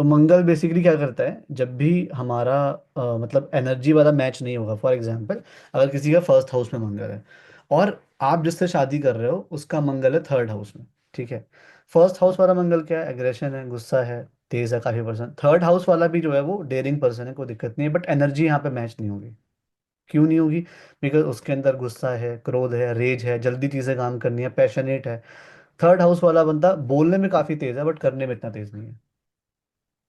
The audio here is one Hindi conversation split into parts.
तो मंगल बेसिकली क्या करता है, जब भी हमारा मतलब एनर्जी वाला मैच नहीं होगा, फॉर एग्जांपल अगर किसी का फर्स्ट हाउस में मंगल है और आप जिससे शादी कर रहे हो उसका मंगल है थर्ड हाउस में, ठीक है। फर्स्ट हाउस वाला मंगल क्या है, एग्रेशन है, गुस्सा है, तेज है काफी पर्सन। थर्ड हाउस वाला भी जो है वो डेयरिंग पर्सन है, कोई दिक्कत नहीं है, बट एनर्जी यहाँ पे मैच नहीं होगी। क्यों नहीं होगी? बिकॉज उसके अंदर गुस्सा है, क्रोध है, रेज है, जल्दी चीजें काम करनी है, पैशनेट है। थर्ड हाउस वाला बंदा बोलने में काफी तेज है बट करने में इतना तेज नहीं है,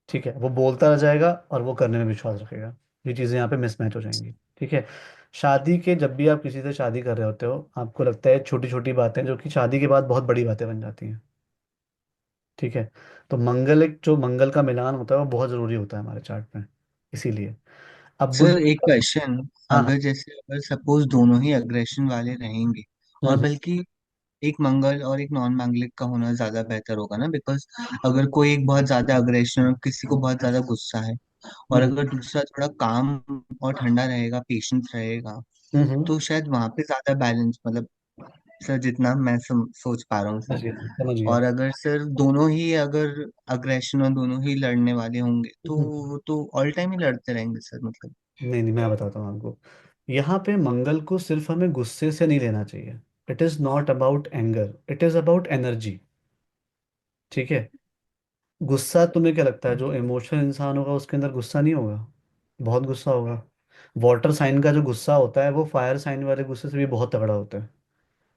ठीक है। वो बोलता रह जाएगा और वो करने में विश्वास रखेगा। ये चीज़ें यहाँ पे मिसमैच हो जाएंगी, ठीक है। शादी के जब भी आप किसी से शादी कर रहे होते हो, आपको लगता है छोटी छोटी बातें जो कि शादी के बाद बहुत बड़ी बातें बन जाती हैं, ठीक है। तो मंगल, एक जो मंगल का मिलान होता है वो बहुत ज़रूरी होता है हमारे चार्ट में, इसीलिए। अब बुध। सर एक क्वेश्चन, हाँ हाँ। अगर सपोज दोनों ही अग्रेशन वाले रहेंगे, और हम्म बल्कि एक मंगल और एक नॉन मांगलिक का होना ज्यादा बेहतर होगा ना, बिकॉज अगर कोई एक बहुत ज्यादा अग्रेशन और किसी को बहुत ज्यादा गुस्सा है, और हम्म अगर दूसरा थोड़ा काम और ठंडा रहेगा, पेशेंस रहेगा, हम्म। तो शायद वहां पे ज्यादा बैलेंस, मतलब सर जितना मैं सोच पा रहा हूँ समझ सर। गया समझ गया। और अगर सर दोनों ही अगर अग्रेशन और दोनों ही लड़ने वाले होंगे, तो हम्म। वो तो ऑल टाइम ही लड़ते रहेंगे सर, मतलब। नहीं नहीं, मैं बताता हूँ आपको। यहाँ पे मंगल को सिर्फ हमें गुस्से से नहीं लेना चाहिए। It is not about anger, it is about energy, ठीक है। गुस्सा, तुम्हें क्या लगता है जो इमोशनल इंसान होगा उसके अंदर गुस्सा नहीं होगा? बहुत गुस्सा होगा। वाटर साइन का जो गुस्सा होता है वो फायर साइन वाले गुस्से से भी बहुत तगड़ा होता है।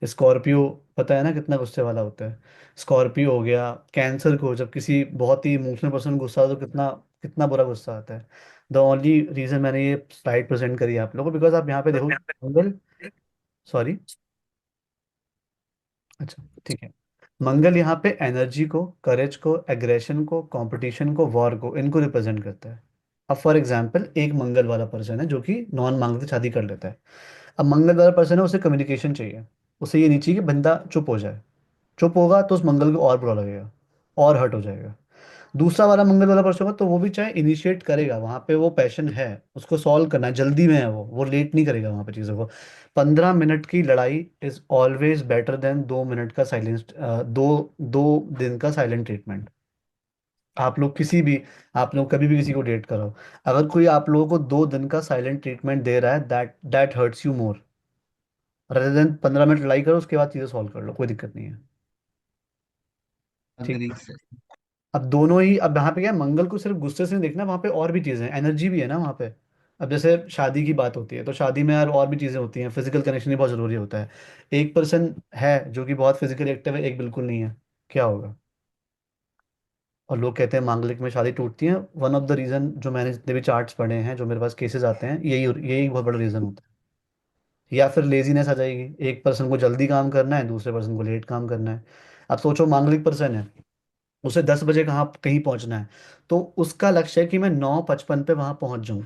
स्कॉर्पियो, पता है ना कितना गुस्से वाला होता है। स्कॉर्पियो हो गया। कैंसर को जब किसी बहुत ही इमोशनल पर्सन गुस्सा हो तो कितना कितना बुरा गुस्सा आता है। द ओनली रीजन मैंने ये स्लाइड प्रेजेंट करी है आप लोगों को, बिकॉज आप यहाँ पे देखो मंगल, सॉरी, अच्छा ठीक है। मंगल यहाँ पे एनर्जी को, करेज को, एग्रेशन को, कंपटीशन को, वॉर को, इनको रिप्रेजेंट करता है। अब फॉर एग्जाम्पल एक मंगल वाला पर्सन है जो कि नॉन मांगते शादी कर लेता है। अब मंगल वाला पर्सन है, उसे कम्युनिकेशन चाहिए। उसे ये नहीं चाहिए कि बंदा चुप हो जाए। चुप होगा तो उस मंगल को और बुरा लगेगा, और हर्ट हो जाएगा। दूसरा वाला मंगल वाला पर्सन होगा तो वो भी चाहे इनिशिएट करेगा, वहां पे वो पैशन है, उसको सॉल्व करना है, जल्दी में है, वो लेट नहीं करेगा वहां पे चीजों को। 15 मिनट की लड़ाई is always better than 2 minute का साइलेंस, दो दो दिन का साइलेंट ट्रीटमेंट। आप लोग किसी भी, आप लोग कभी भी किसी को डेट करो, अगर कोई आप लोगों को 2 दिन का साइलेंट ट्रीटमेंट दे रहा है, that that hurts you more, rather than 15 minute लड़ाई करो उसके बाद चीजें सॉल्व कर लो, कोई दिक्कत नहीं है, ठीक। Agree sir. अब दोनों ही, अब यहाँ पे क्या है, मंगल को सिर्फ गुस्से से नहीं देखना, वहाँ पे और भी चीजें हैं, एनर्जी भी है ना वहाँ पे। अब जैसे शादी की बात होती है तो शादी में यार और भी चीजें होती हैं, फिजिकल कनेक्शन भी बहुत जरूरी होता है। एक पर्सन है जो कि बहुत फिजिकली एक्टिव है, एक बिल्कुल नहीं है, क्या होगा? और लोग कहते हैं मांगलिक में शादी टूटती है। वन ऑफ द रीजन, जो मैंने जितने भी चार्ट्स पढ़े हैं, जो मेरे पास केसेस आते हैं, यही यही बहुत बड़ा रीजन होता है। या फिर लेजीनेस आ जाएगी, एक पर्सन को जल्दी काम करना है, दूसरे पर्सन को लेट काम करना है। अब सोचो मांगलिक पर्सन है, उसे 10 बजे कहाँ कहीं पहुंचना है, तो उसका लक्ष्य है कि मैं 9:55 पे वहां पहुंच जाऊं।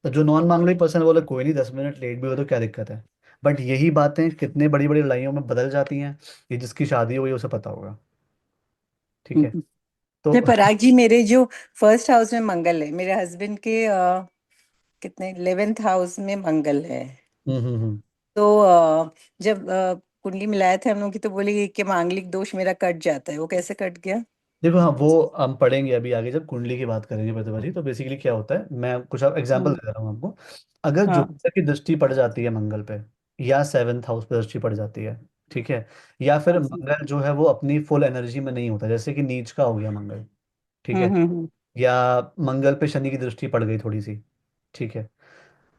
तो जो नॉन मांगलिक पर्सन बोले कोई नहीं, 10 मिनट लेट भी हो तो क्या दिक्कत है। बट यही बातें कितने बड़ी बड़ी लड़ाइयों में बदल जाती हैं, ये जिसकी शादी हुई है उसे पता होगा, ठीक है। हम्म। तो नहीं पराग जी, मेरे जो फर्स्ट हाउस में मंगल है, मेरे हस्बैंड के कितने 11th हाउस में मंगल है। हम्म। तो जब कुंडली मिलाए थे हम लोग की, तो बोले कि मांगलिक दोष मेरा कट जाता है। वो कैसे कट गया? देखो हाँ, वो हम पढ़ेंगे अभी आगे जब कुंडली की बात करेंगे प्रतिभा जी। तो बेसिकली क्या होता है, मैं कुछ एग्जांपल हम्म। दे रहा हूँ आपको। अगर हाँ। जुपिटर की दृष्टि पड़ जाती है मंगल पे, या सेवन्थ हाउस पे दृष्टि पड़ जाती है, ठीक है, या फिर अच्छा। मंगल जो है वो अपनी फुल एनर्जी में नहीं होता, जैसे कि नीच का हो गया मंगल, ठीक है, हम्म। या मंगल पे शनि की दृष्टि पड़ गई थोड़ी सी, ठीक है,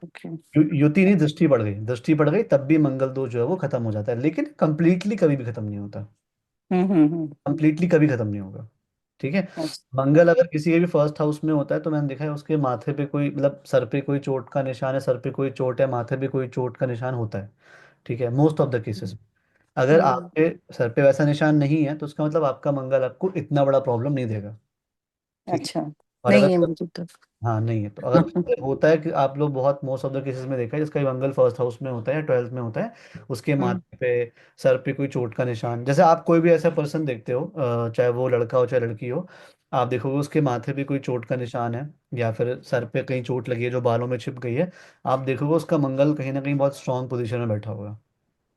ओके। युति नहीं, दृष्टि पड़ गई, दृष्टि पड़ गई, तब भी मंगल दोष जो है वो खत्म हो जाता है, लेकिन कंप्लीटली कभी भी खत्म नहीं होता। हम्म। कंप्लीटली कभी खत्म नहीं होगा, ठीक है। अच्छा। मंगल अगर किसी के भी फर्स्ट हाउस में होता है तो मैंने देखा है उसके माथे पे कोई, मतलब सर पे कोई चोट का निशान है, सर पे कोई चोट है, माथे पे कोई चोट का निशान होता है, ठीक है, मोस्ट ऑफ द केसेस। अगर हम्म। आपके सर पे वैसा निशान नहीं है तो उसका मतलब आपका मंगल आपको इतना बड़ा प्रॉब्लम नहीं देगा, ठीक है। अच्छा। और नहीं है अगर, मुझे तो। हाँ नहीं है, तो अगर होता है कि आप लोग बहुत मोस्ट ऑफ द केसेस में देखा है जिसका मंगल फर्स्ट हाउस में होता है या 12th में होता है, उसके हम्म। माथे पे, सर पे कोई चोट का निशान, जैसे आप कोई भी ऐसा पर्सन देखते हो, चाहे वो लड़का हो चाहे लड़की हो, आप देखोगे उसके माथे पे कोई चोट का निशान है, या फिर सर पे कहीं चोट लगी है जो बालों में छिप गई है, आप देखोगे उसका मंगल कहीं ना कहीं बहुत स्ट्रांग पोजीशन में बैठा होगा।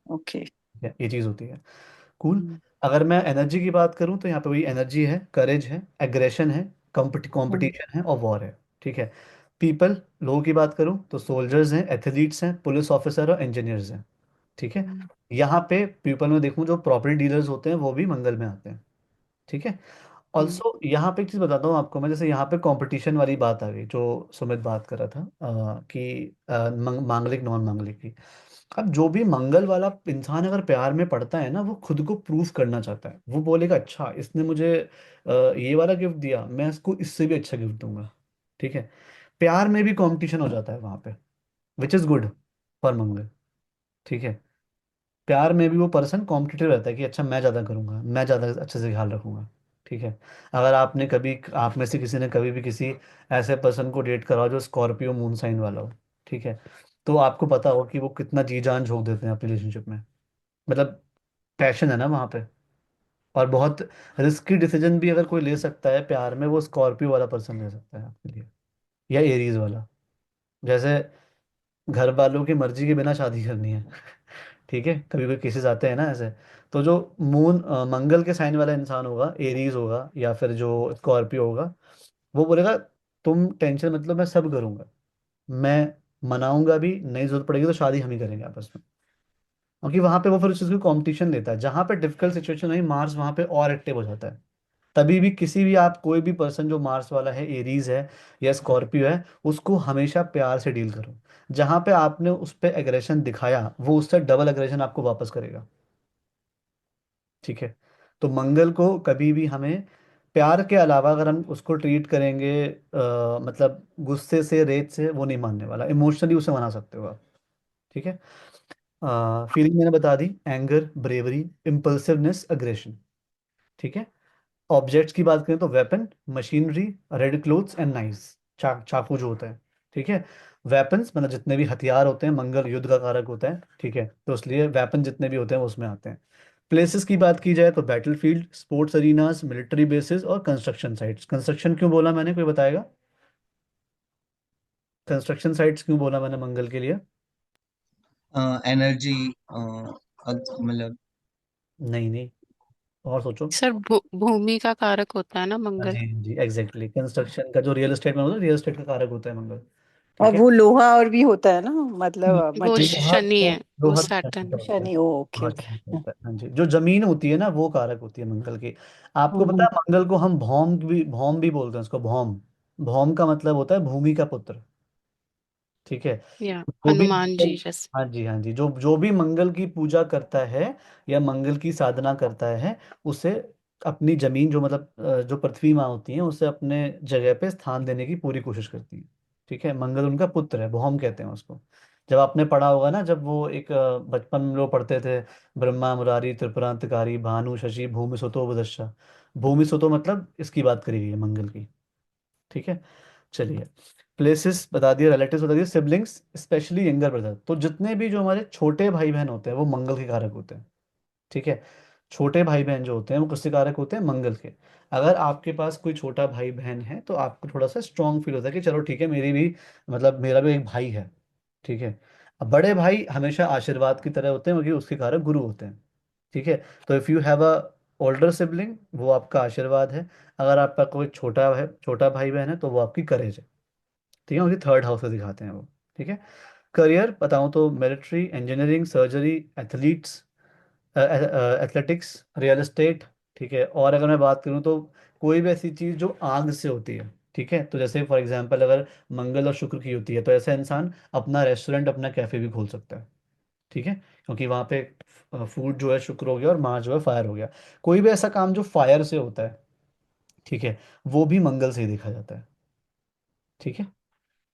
ओके। ये चीज़ होती है। कूल। अगर मैं एनर्जी की बात करूं तो यहाँ पे वही एनर्जी है, करेज है, एग्रेशन है, हम्म। कंपटीशन है और वॉर है। ठीक है। पीपल, लोगों की बात करूं तो सोल्जर्स हैं, एथलीट्स हैं, पुलिस ऑफिसर और इंजीनियर्स हैं। ठीक है। हम्म। यहाँ पे पीपल में देखूं जो प्रॉपर्टी डीलर्स होते हैं वो भी मंगल में आते हैं। ठीक है। हम्म। ऑल्सो यहाँ पे एक चीज़ बताता हूँ आपको मैं, जैसे यहाँ पे कंपटीशन वाली बात आ गई जो सुमित बात कर रहा था कि मांगलिक नॉन मांगलिक की। अब जो भी मंगल वाला इंसान अगर प्यार में पड़ता है ना, वो खुद को प्रूफ करना चाहता है। वो बोलेगा अच्छा इसने मुझे ये वाला गिफ्ट दिया, मैं इसको इससे भी अच्छा गिफ्ट दूंगा। ठीक है। प्यार में भी कंपटीशन हो जाता है वहां पे, विच इज गुड फॉर मंगल। ठीक है। प्यार में भी वो पर्सन कॉम्पिटिटिव रहता है कि अच्छा मैं ज़्यादा करूँगा, मैं ज़्यादा अच्छे से ख्याल रखूंगा। ठीक है। अगर आपने कभी, आप में से किसी ने कभी भी किसी ऐसे पर्सन को डेट करा हो जो स्कॉर्पियो मून साइन वाला हो, ठीक है, तो आपको पता हो कि वो कितना जी जान झोंक देते हैं अपनी रिलेशनशिप में। मतलब पैशन है ना वहाँ पे। और बहुत रिस्की डिसीजन भी अगर कोई ले सकता है प्यार में, वो स्कॉर्पियो वाला पर्सन ले सकता है आपके लिए, या एरीज वाला। जैसे घर वालों की मर्जी के बिना शादी करनी है। ठीक है, कभी कोई केसेस आते हैं ना ऐसे। तो जो मंगल के साइन वाला इंसान होगा, एरीज होगा या फिर जो स्कॉर्पियो होगा, वो बोलेगा तुम टेंशन मतलब मैं सब करूंगा, मैं मनाऊंगा भी, नहीं जरूरत पड़ेगी तो शादी हम ही करेंगे आपस में। क्योंकि वहां पे वो फिर उस चीज को कंपटीशन लेता है, जहां पे डिफिकल्ट सिचुएशन है मार्स वहां पे और एक्टिव हो जाता है। तभी भी किसी भी, आप कोई भी पर्सन जो मार्स वाला है, एरीज है या स्कॉर्पियो है, उसको हमेशा प्यार से डील करो। जहां पे आपने उस पर एग्रेशन दिखाया, वो उससे डबल एग्रेशन आपको वापस करेगा। ठीक है। तो मंगल को कभी भी हमें प्यार के अलावा अगर हम उसको ट्रीट करेंगे मतलब गुस्से से, रेत से, वो नहीं मानने वाला। इमोशनली उसे मना सकते हो आप। ठीक है। फीलिंग मैंने बता दी, एंगर, ब्रेवरी, इम्पल्सिवनेस, अग्रेशन। ठीक है। ऑब्जेक्ट्स की बात करें तो weapon, machinery, red clothes and knifes, चाकू जो होता है। ठीक है। वेपन्स मतलब जितने भी हथियार होते हैं, मंगल युद्ध का कारक होता है। ठीक है, तो इसलिए वेपन जितने भी होते हैं वो उसमें आते हैं। प्लेसेस की बात की जाए तो बैटलफील्ड, स्पोर्ट्स अरीनास, मिलिट्री बेसिस और कंस्ट्रक्शन साइट्स। कंस्ट्रक्शन क्यों बोला मैंने, कोई बताएगा? कंस्ट्रक्शन साइट्स क्यों बोला मैंने मंगल के लिए? एनर्जी, मतलब। नहीं नहीं, और सोचो। सर भूमि का कारक होता है ना हाँ जी मंगल। हाँ जी, एग्जैक्टली। कंस्ट्रक्शन का जो रियल एस्टेट में होता है, रियल एस्टेट का कारक होता है मंगल। और ठीक है। वो लोहा और भी होता है ना, मतलब वो मटेरियल। लोहा शनि तो, है, वो लोहा तो शनि सैटर्न का है। होता है। शनि, ओ ओके लोहा शनि का ओके। होता है, हाँ जी। जो जमीन होती है ना वो कारक होती है मंगल की। आपको पता हम्म। है मंगल को हम भौम भी बोलते हैं उसको, भौम। भौम का मतलब होता है भूमि का पुत्र। ठीक है। या जो भी हनुमान जी मंगल, जैसे। हाँ जी हाँ जी, जो जो भी मंगल की पूजा करता है या मंगल की साधना करता है, उसे अपनी जमीन जो मतलब जो पृथ्वी माँ होती है, उसे अपने जगह पे स्थान देने की पूरी कोशिश करती है। ठीक है। मंगल उनका पुत्र है, भौम कहते हैं उसको। जब आपने पढ़ा होगा ना, जब वो एक बचपन में लोग पढ़ते थे, ब्रह्मा मुरारी त्रिपुरांतकारी भानु शशि भूमि सुतो बुधश्च। भूमि सुतो मतलब इसकी बात करी गई है मंगल की। ठीक है। चलिए, प्लेसेस बता दिए, रिलेटिव्स बता दिए, सिबलिंग्स स्पेशली यंगर ब्रदर। तो जितने भी जो हमारे छोटे भाई बहन होते हैं वो मंगल के कारक होते हैं। ठीक है। छोटे भाई बहन जो होते हैं वो किसके कारक होते हैं, मंगल के। अगर आपके पास कोई छोटा भाई बहन है तो आपको थोड़ा सा स्ट्रांग फील होता है कि चलो ठीक है, मेरी भी, मतलब मेरा भी एक भाई है। ठीक है। अब बड़े भाई हमेशा आशीर्वाद की तरह होते हैं क्योंकि उसके कारक गुरु होते हैं। ठीक है। तो if you have a older sibling, वो आपका आशीर्वाद है। अगर आपका कोई छोटा है, छोटा भाई बहन है, तो वो आपकी करेज है। ठीक है, उनकी थर्ड हाउस में दिखाते हैं वो। ठीक है। करियर बताऊं तो military, engineering, surgery, athletes, athletics, real estate. ठीक है। और अगर मैं बात करूं तो कोई भी ऐसी चीज़ जो आग से होती है। ठीक है, तो जैसे फॉर एग्जांपल अगर मंगल और शुक्र की होती है, तो ऐसा इंसान अपना रेस्टोरेंट, अपना कैफे भी खोल सकता है। ठीक है, क्योंकि वहाँ पे फूड जो है शुक्र हो गया और मार्स जो है फायर हो गया। कोई भी ऐसा काम जो फायर से होता है, ठीक है, वो भी मंगल से ही देखा जाता है। ठीक है।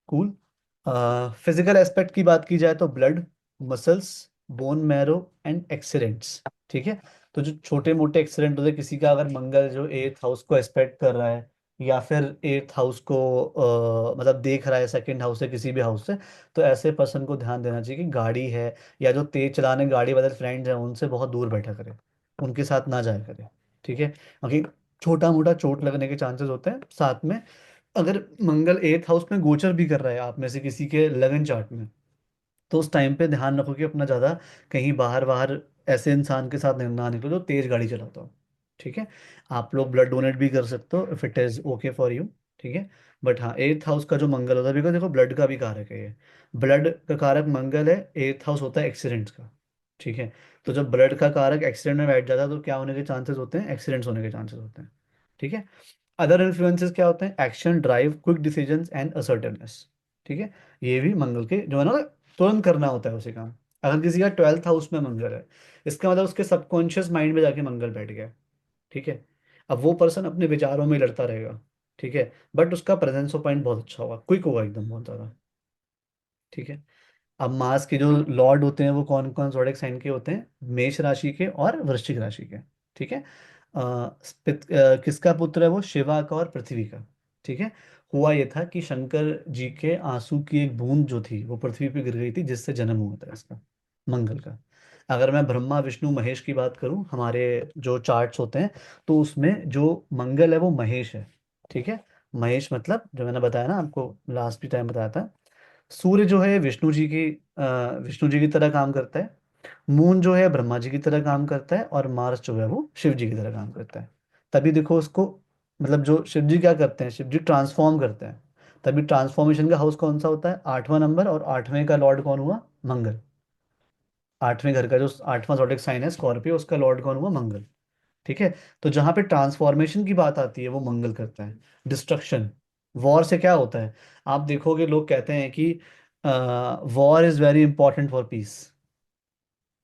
कूल। फिजिकल एस्पेक्ट की बात की जाए तो blood, muscles, bone marrow and accidents. ठीक है। तो जो छोटे मोटे एक्सीडेंट होते हैं किसी का, अगर मंगल जो एट्थ हाउस को एस्पेक्ट कर रहा है या फिर एट्थ हाउस को मतलब देख रहा है, सेकंड हाउस से, किसी भी हाउस से, तो ऐसे पर्सन को ध्यान देना चाहिए कि गाड़ी है या जो तेज चलाने गाड़ी वाले फ्रेंड्स हैं उनसे बहुत दूर बैठा करे, उनके साथ ना जाया करे। ठीक है, क्योंकि छोटा मोटा चोट लगने के चांसेस होते हैं। साथ में अगर मंगल एट्थ हाउस में गोचर भी कर रहा है आप में से किसी के लगन चार्ट में, तो उस टाइम पे ध्यान रखो कि अपना ज़्यादा कहीं बाहर बाहर ऐसे इंसान के साथ ना निकलो जो तेज गाड़ी चलाता हो। ठीक है। आप लोग ब्लड डोनेट भी कर सकते हो if it is okay for you. ठीक है। बट हाँ, एट्थ हाउस का जो मंगल होता है, बिकॉज देखो ब्लड का भी कारक है ये, ब्लड का कारक मंगल है, एट्थ हाउस होता है एक्सीडेंट्स का। ठीक है। तो जब ब्लड का कारक एक्सीडेंट में बैठ जाता है तो क्या होने के चांसेस होते हैं, एक्सीडेंट्स होने के चांसेस होते हैं। ठीक है। अदर इन्फ्लुएंसेस क्या होते हैं, action, drive, quick decisions and assertiveness. ठीक है। ये भी मंगल के जो है ना, तुरंत करना होता है उसे काम। अगर किसी का ट्वेल्थ हाउस में मंगल है, इसका मतलब उसके सबकॉन्शियस माइंड में जाके मंगल बैठ गया है। ठीक है। अब वो पर्सन अपने विचारों में लड़ता रहेगा। ठीक है। बट उसका प्रेजेंस ऑफ माइंड बहुत अच्छा होगा, क्विक होगा एकदम बहुत ज़्यादा। ठीक है। अब मास के जो लॉर्ड होते हैं वो कौन कौन जोडिक साइन के होते हैं, मेष राशि के और वृश्चिक राशि के। ठीक है। किसका पुत्र है वो, शिवा का और पृथ्वी का। ठीक है। हुआ ये था कि शंकर जी के आंसू की एक बूंद जो थी वो पृथ्वी पे गिर गई थी, जिससे जन्म हुआ था इसका, मंगल का। अगर मैं ब्रह्मा विष्णु महेश की बात करूं, हमारे जो चार्ट्स होते हैं, तो उसमें जो मंगल है वो महेश है। ठीक है। महेश मतलब जो मैंने बताया ना आपको, लास्ट भी टाइम बताया था, सूर्य जो है विष्णु जी की तरह काम करता है। मून जो है ब्रह्मा जी की तरह काम करता है, और मार्स जो है वो शिव जी की तरह काम करता है। तभी देखो उसको, मतलब जो शिव जी क्या करते हैं, शिव जी ट्रांसफॉर्म करते हैं। तभी ट्रांसफॉर्मेशन का हाउस कौन सा होता है, आठवां नंबर, और आठवें का लॉर्ड कौन हुआ, मंगल। आठवें घर का जो आठवां zodiac साइन है स्कॉर्पियो, उसका लॉर्ड कौन हुआ, मंगल। ठीक है। तो जहां पे ट्रांसफॉर्मेशन की बात आती है वो मंगल करता है। डिस्ट्रक्शन, वॉर से क्या होता है, आप देखोगे लोग कहते हैं कि war is very important for piece.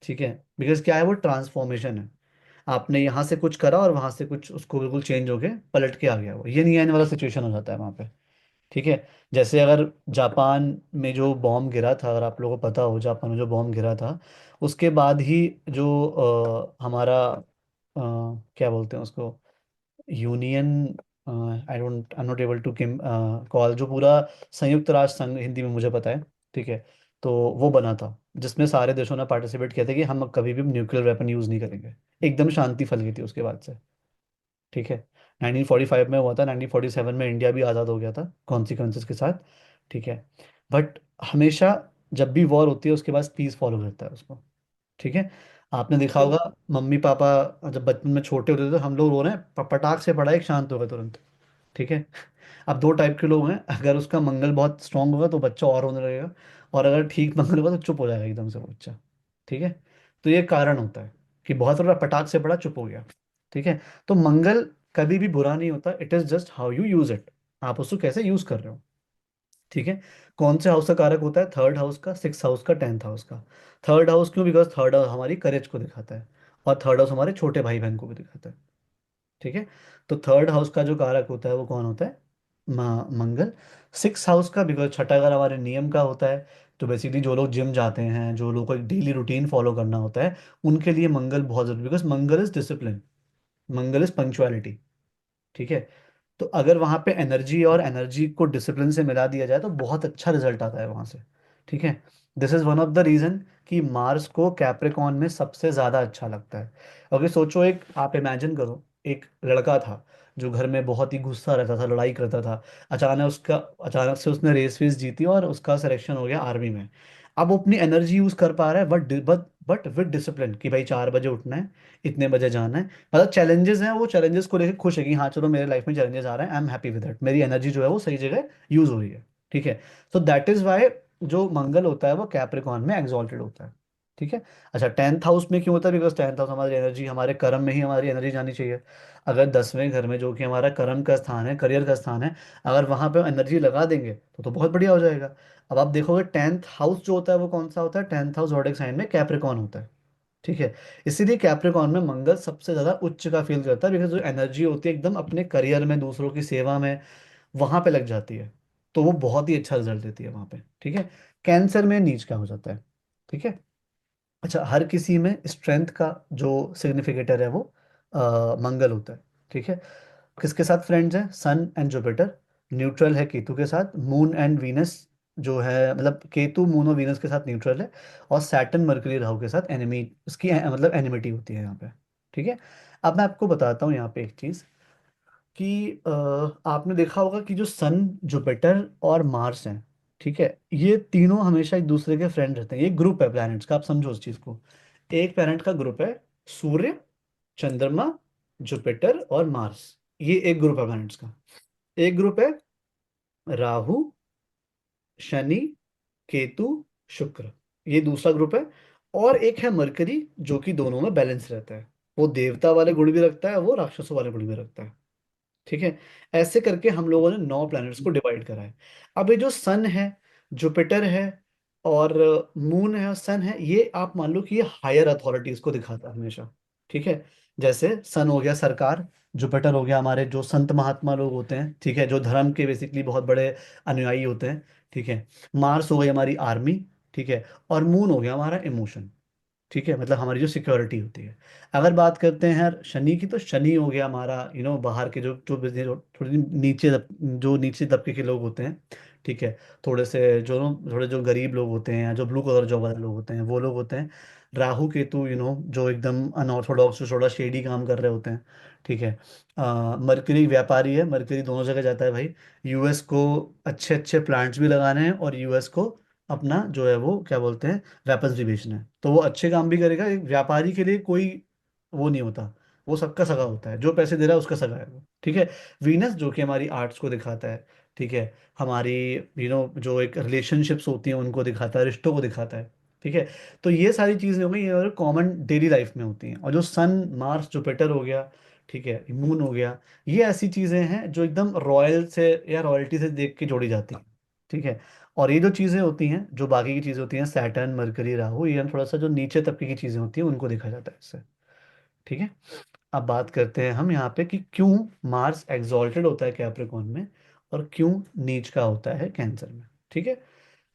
ठीक है। बिकॉज क्या है, वो ट्रांसफॉर्मेशन है। आपने यहाँ से कुछ करा और वहां से कुछ उसको बिल्कुल चेंज हो गए, पलट के आ गया, वो ये नहीं आने वाला सिचुएशन हो जाता है वहां पे। ठीक है। जैसे अगर जापान में जो बॉम्ब गिरा था, अगर आप लोगों को पता हो, जापान में जो बॉम्ब गिरा था, उसके बाद ही जो हमारा क्या बोलते हैं उसको, union, I am not able to किम कॉल, जो पूरा संयुक्त राष्ट्र संघ हिंदी में मुझे पता है। ठीक है। तो वो बना था, जिसमें सारे देशों ने पार्टिसिपेट किया था कि हम कभी भी न्यूक्लियर वेपन यूज़ नहीं करेंगे। एकदम शांति फैल गई थी उसके बाद से। ठीक है। 1945 में हुआ था, 1947 में इंडिया भी आज़ाद हो गया था कॉन्सिक्वेंसेस के साथ। ठीक है। बट हमेशा जब भी वॉर होती है उसके बाद पीस फॉलो करता है उसको। ठीक है। आपने देखा होगा, मम्मी पापा जब बचपन में छोटे होते थे तो हम लोग रो रहे हैं, पटाख से पड़ा, एक शांत हो गए तुरंत। ठीक है। अब दो टाइप के लोग हैं, अगर उसका मंगल बहुत स्ट्रांग होगा तो बच्चा और रोने लगेगा, और अगर ठीक मंगल होगा तो चुप हो जाएगा एकदम से वो बच्चा। ठीक है। तो ये कारण होता है कि बहुत थोड़ा पटाख से पड़ा, चुप हो गया। ठीक है। तो मंगल कभी भी बुरा नहीं होता, it is just how you use it, आप उसको कैसे यूज कर रहे हो। ठीक है। कौन से हाउस का कारक होता है, थर्ड हाउस का, सिक्स हाउस का, टेंथ हाउस का। थर्ड हाउस क्यों, बिकॉज थर्ड हाउस हमारी करेज को दिखाता है, और थर्ड हाउस हमारे छोटे भाई बहन को भी दिखाता है। ठीक है। तो थर्ड हाउस का जो कारक होता है वो कौन होता है, मंगल। सिक्स हाउस का, बिकॉज छठा घर हमारे नियम का होता है। तो बेसिकली जो लोग जिम जाते हैं, जो लोग को एक डेली रूटीन फॉलो करना होता है, उनके लिए मंगल बहुत जरूरी, because Mangal is discipline, Mangal is punctuality. ठीक है। तो अगर वहाँ पे एनर्जी, और एनर्जी को डिसिप्लिन से मिला दिया जाए तो बहुत अच्छा रिजल्ट आता है वहाँ से। ठीक है। This is one of the reason कि मार्स को कैप्रिकॉन में सबसे ज़्यादा अच्छा लगता है। अगर सोचो, एक आप इमेजिन करो, एक लड़का था जो घर में बहुत ही गुस्सा रहता था, लड़ाई करता था। अचानक से उसने रेस वेस जीती और उसका सिलेक्शन हो गया आर्मी में। अब वो अपनी एनर्जी यूज कर पा रहा है, बट विद डिसिप्लिन, कि भाई 4 बजे उठना है, इतने बजे जाना है। मतलब चैलेंजेस हैं, वो चैलेंजेस को लेकर खुश है कि हाँ चलो मेरे लाइफ में चैलेंजेस आ रहे हैं, I am happy with that, मेरी एनर्जी जो है वो सही जगह यूज हो रही है। ठीक है। सो दैट इज वाई जो मंगल होता है वो कैप्रिकॉन में एग्जॉल्टेड होता है। ठीक है। अच्छा, टेंथ हाउस में क्यों होता है, बिकॉज टेंथ हाउस हमारी एनर्जी, हमारे कर्म में ही हमारी एनर्जी जानी चाहिए। अगर 10वें घर में, जो कि हमारा कर्म का स्थान है, करियर का स्थान है, अगर वहां पे एनर्जी लगा देंगे तो बहुत बढ़िया हो जाएगा। अब आप देखोगे टेंथ हाउस जो होता है वो कौन सा होता है, टेंथ हाउस जोडिक साइन में कैप्रिकॉन होता है। ठीक है। इसीलिए कैप्रिकॉन में मंगल सबसे ज्यादा उच्च का फील करता है, बिकॉज जो एनर्जी होती है एकदम अपने करियर में, दूसरों की सेवा में, वहां पे लग जाती है। तो वो बहुत ही अच्छा रिजल्ट देती है वहां पे। ठीक है। कैंसर में नीच का हो जाता है। ठीक है। अच्छा, हर किसी में स्ट्रेंथ का जो सिग्निफिकेटर है वो मंगल होता है। ठीक है। किसके साथ फ्रेंड्स हैं, सन एंड जुपिटर। न्यूट्रल है केतु के साथ, मून एंड वीनस जो है, मतलब केतु मून और वीनस के साथ न्यूट्रल है। और सैटर्न मरकरी राहु के साथ एनिमी, उसकी मतलब एनिमिटी होती है यहाँ पे। ठीक है। अब मैं आपको बताता हूँ यहाँ पे एक चीज़, कि आपने देखा होगा कि जो सन, जुपिटर और मार्स हैं, ठीक है, ये तीनों हमेशा एक दूसरे के फ्रेंड रहते हैं। ये ग्रुप है प्लैनेट्स का, आप समझो उस चीज़ को। एक प्लैनेट का ग्रुप है सूर्य, चंद्रमा, जुपिटर और मार्स, ये एक ग्रुप है प्लैनेट्स का। एक ग्रुप है राहु, शनि, केतु, शुक्र, ये दूसरा ग्रुप है। और एक है मरकरी, जो कि दोनों में बैलेंस रहता है। वो देवता वाले गुण भी रखता है, वो राक्षसों वाले गुण भी रखता है। ठीक है। ऐसे करके हम लोगों ने 9 प्लैनेट्स को डिवाइड करा है। अब ये जो सन है, जुपिटर है, और मून है और सन है, ये आप मान लो कि ये हायर अथॉरिटीज को दिखाता है हमेशा। ठीक है। जैसे सन हो गया सरकार, जुपिटर हो गया हमारे जो संत महात्मा लोग होते हैं, ठीक है, जो धर्म के बेसिकली बहुत बड़े अनुयायी होते हैं। ठीक है। मार्स हो गई हमारी आर्मी। ठीक है। और मून हो गया हमारा इमोशन। ठीक है, मतलब हमारी जो सिक्योरिटी होती है। अगर बात करते हैं यार शनि की, तो शनि हो गया हमारा बाहर के जो जो जो थोड़ी जो नीचे तबके के लोग होते हैं। ठीक है। थोड़े जो गरीब लोग होते हैं, या जो ब्लू कलर जॉब वाले लोग होते हैं, वो लोग होते हैं। राहु केतु जो एकदम अनऑर्थोडॉक्स, जो थोड़ा शेडी काम कर रहे होते हैं। ठीक है। मरकरी व्यापारी है, मरकरी दोनों जगह जाता है भाई। यूएस को अच्छे अच्छे प्लांट्स भी लगाने हैं, और यूएस को अपना जो है वो क्या बोलते हैं, वेपन्स भी बेचना है, तो वो अच्छे काम भी करेगा। एक व्यापारी के लिए कोई वो नहीं होता, वो सबका सगा होता है, जो पैसे दे रहा है उसका सगा है वो। ठीक है। वीनस जो कि हमारी आर्ट्स को दिखाता है। ठीक है। हमारी जो एक रिलेशनशिप्स होती हैं उनको दिखाता है, रिश्तों को दिखाता है। ठीक है। तो ये सारी चीज़ें हो गई, ये कॉमन डेली लाइफ में होती हैं। और जो सन, मार्स, जुपिटर हो गया, ठीक है, मून हो गया, ये ऐसी चीज़ें हैं जो एकदम रॉयल से या रॉयल्टी से देख के जोड़ी जाती हैं। ठीक है। और ये जो चीज़ें होती हैं, जो बाकी की चीज़ें होती हैं, सैटर्न, मरकरी, राहु, ये हम थोड़ा सा जो नीचे तबके की चीज़ें होती हैं उनको देखा जाता है इससे। ठीक है। अब बात करते हैं हम यहाँ पे कि क्यों मार्स एग्जॉल्टेड होता है कैप्रिकॉर्न में, और क्यों नीच का होता है कैंसर में। ठीक है।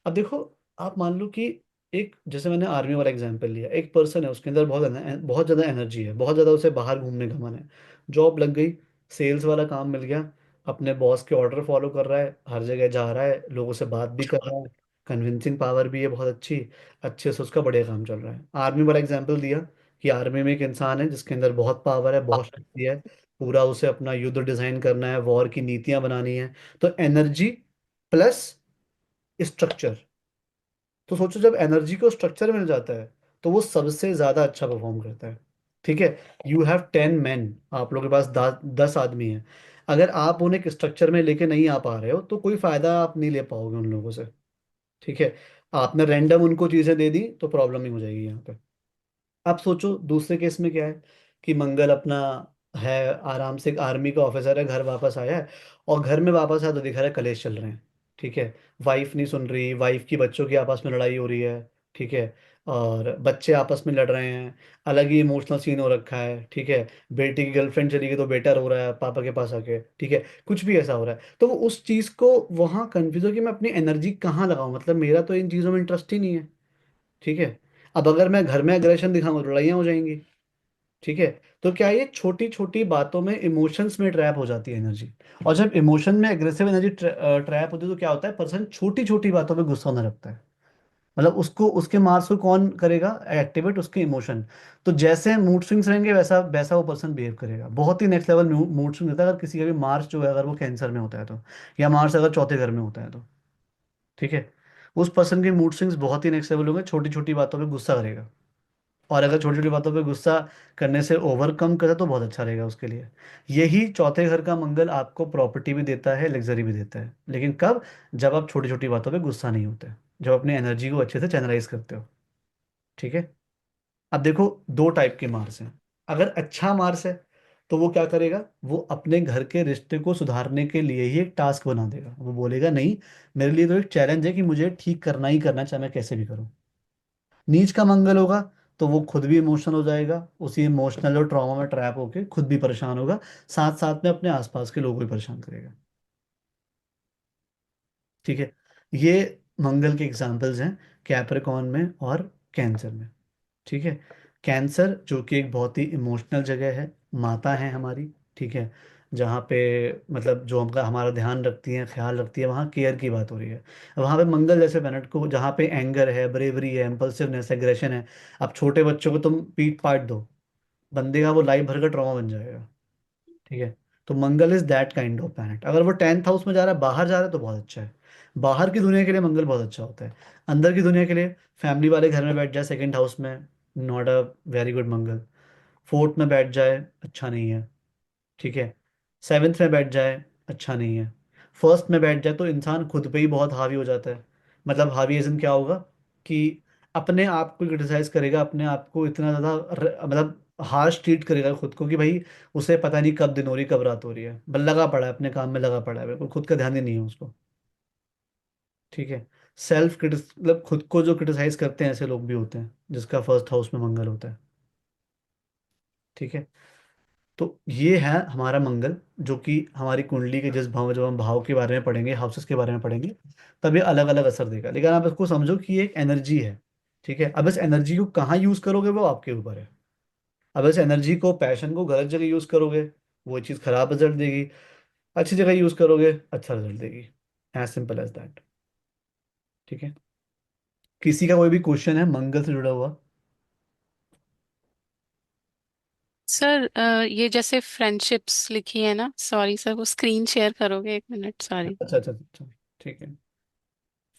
अब देखो, आप मान लो कि एक, जैसे मैंने आर्मी वाला एग्जांपल लिया, एक पर्सन है, उसके अंदर बहुत ज़्यादा एनर्जी है, बहुत ज़्यादा उसे बाहर घूमने का मन है। जॉब लग गई, सेल्स वाला काम मिल गया, अपने बॉस के ऑर्डर फॉलो कर रहा है, हर जगह जा रहा है, लोगों से बात भी कर रहा है, कन्विंसिंग पावर भी है बहुत अच्छी, अच्छे से उसका बढ़िया काम चल रहा है। आर्मी वाला एग्जाम्पल दिया कि आर्मी में एक इंसान है जिसके अंदर बहुत पावर है, बहुत शक्ति है, पूरा उसे अपना युद्ध डिजाइन करना है, वॉर की नीतियां बनानी है। तो एनर्जी प्लस स्ट्रक्चर, तो सोचो जब एनर्जी को स्ट्रक्चर मिल जाता है, तो वो सबसे ज्यादा अच्छा परफॉर्म करता है। ठीक है। यू हैव 10 मैन, आप लोगों के पास 10 आदमी हैं, अगर आप उन्हें एक स्ट्रक्चर में लेके नहीं आ पा रहे हो, तो कोई फायदा आप नहीं ले पाओगे उन लोगों से। ठीक है। आपने रैंडम उनको चीजें दे दी तो प्रॉब्लम ही हो जाएगी यहाँ पे। अब सोचो दूसरे केस में क्या है, कि मंगल अपना है, आराम से एक आर्मी का ऑफिसर है, घर वापस आया है, और घर में वापस आया तो दिखा रहा है कलेश चल रहे हैं। ठीक है। वाइफ नहीं सुन रही, वाइफ की बच्चों की आपस में लड़ाई हो रही है। ठीक है। और बच्चे आपस में लड़ रहे हैं, अलग ही इमोशनल सीन हो रखा है। ठीक है। बेटी की गर्लफ्रेंड चली गई तो बेटा रो रहा है पापा के पास आके। ठीक है। कुछ भी ऐसा हो रहा है, तो वो उस चीज़ को वहाँ कंफ्यूज हो कि मैं अपनी एनर्जी कहाँ लगाऊं, मतलब मेरा तो इन चीज़ों में इंटरेस्ट ही नहीं है। ठीक है। अब अगर मैं घर में एग्रेशन दिखाऊंगा तो लड़ाइयाँ हो जाएंगी। ठीक है। तो क्या ये छोटी छोटी बातों में, इमोशंस में ट्रैप हो जाती है एनर्जी। और जब इमोशन में एग्रेसिव एनर्जी ट्रैप होती है, तो क्या होता है, पर्सन छोटी छोटी बातों पे गुस्सा होने लगता है। मतलब उसको, उसके मार्क्स को कौन करेगा एक्टिवेट, उसके इमोशन। तो जैसे मूड स्विंग्स रहेंगे, वैसा वैसा वो पर्सन बिहेव करेगा, बहुत ही नेक्स्ट लेवल मूड स्विंग होता है अगर किसी का भी मार्स जो है, अगर वो कैंसर में होता है तो, या मार्स अगर चौथे घर में होता है तो। ठीक है। उस पर्सन के मूड स्विंग्स बहुत ही नेक्स्ट लेवल होंगे, छोटी छोटी बातों पे गुस्सा करेगा। और अगर छोटी छोटी बातों पे गुस्सा करने से ओवरकम करे तो बहुत अच्छा रहेगा उसके लिए। यही चौथे घर का मंगल आपको प्रॉपर्टी भी देता है, लग्जरी भी देता है, लेकिन कब, जब आप छोटी छोटी बातों पे गुस्सा नहीं होते, जब अपनी एनर्जी को अच्छे से चैनलाइज करते हो। ठीक है। अब देखो, दो टाइप के मार्स हैं। अगर अच्छा मार्स है, तो वो क्या करेगा, वो अपने घर के रिश्ते को सुधारने के लिए ही एक टास्क बना देगा, वो बोलेगा नहीं, मेरे लिए तो एक चैलेंज है कि मुझे ठीक करना ही करना है, चाहे मैं कैसे भी करूं। नीच का मंगल होगा, तो वो खुद भी इमोशनल हो जाएगा, उसी इमोशनल और ट्रॉमा में ट्रैप होके खुद भी परेशान होगा, साथ साथ में अपने आसपास के लोगों को भी परेशान करेगा। ठीक है। ये मंगल के एग्जाम्पल्स हैं, कैप्रिकॉर्न में और कैंसर में। ठीक है। कैंसर जो कि एक बहुत ही इमोशनल जगह है, माता है हमारी। ठीक है। जहाँ पे मतलब जो हमका हमारा ध्यान रखती है, ख्याल रखती है, वहाँ केयर की बात हो रही है। वहाँ पे मंगल जैसे प्लैनेट को, जहाँ पे एंगर है, ब्रेवरी है, इम्पल्सिवनेस, एग्रेशन है, अब छोटे बच्चों को तुम पीट पाट दो, बंदे का वो लाइफ भर का ट्रॉमा बन जाएगा। ठीक है। तो Mangal is that kind of planet. अगर वो 10th हाउस में जा रहा है, बाहर जा रहा है, तो बहुत अच्छा है। बाहर की दुनिया के लिए मंगल बहुत अच्छा होता है। अंदर की दुनिया के लिए, फैमिली वाले घर में बैठ जाए 2nd हाउस में, not a very good Mangal. 4th में बैठ जाए, अच्छा नहीं है। ठीक है। सेवेंथ में बैठ जाए, अच्छा नहीं है। फर्स्ट में बैठ जाए तो इंसान खुद पे ही बहुत हावी हो जाता है। मतलब हावी एजन क्या होगा कि अपने आप को क्रिटिसाइज करेगा, अपने आप को इतना ज़्यादा मतलब हार्श ट्रीट करेगा खुद को कि भाई उसे पता नहीं कब दिन हो रही कब रात हो रही है, बस लगा पड़ा है अपने काम में, लगा पड़ा है, बिल्कुल खुद का ध्यान ही नहीं है उसको। ठीक है। सेल्फ क्रिटिस मतलब खुद को जो क्रिटिसाइज करते हैं ऐसे लोग भी होते हैं जिसका फर्स्ट हाउस में मंगल होता है। ठीक है। तो ये है हमारा मंगल, जो कि हमारी कुंडली के जिस भाव, जब हम भाव के बारे में पढ़ेंगे, हाउसेस के बारे में पढ़ेंगे, तब ये अलग अलग असर देगा। लेकिन आप इसको समझो कि ये एक एनर्जी है। ठीक है। अब इस एनर्जी को कहाँ यूज करोगे वो आपके ऊपर है। अब इस एनर्जी को, पैशन को गलत जगह यूज करोगे, वो चीज़ खराब रिजल्ट देगी। अच्छी जगह यूज करोगे, अच्छा रिजल्ट देगी। As simple as that. ठीक है। किसी का कोई भी क्वेश्चन है मंगल से जुड़ा हुआ? सर ये जैसे फ्रेंडशिप्स लिखी है ना, सॉरी सर, वो स्क्रीन शेयर करोगे? 1 मिनट, सॉरी। अच्छा अच्छा अच्छा। ठीक है।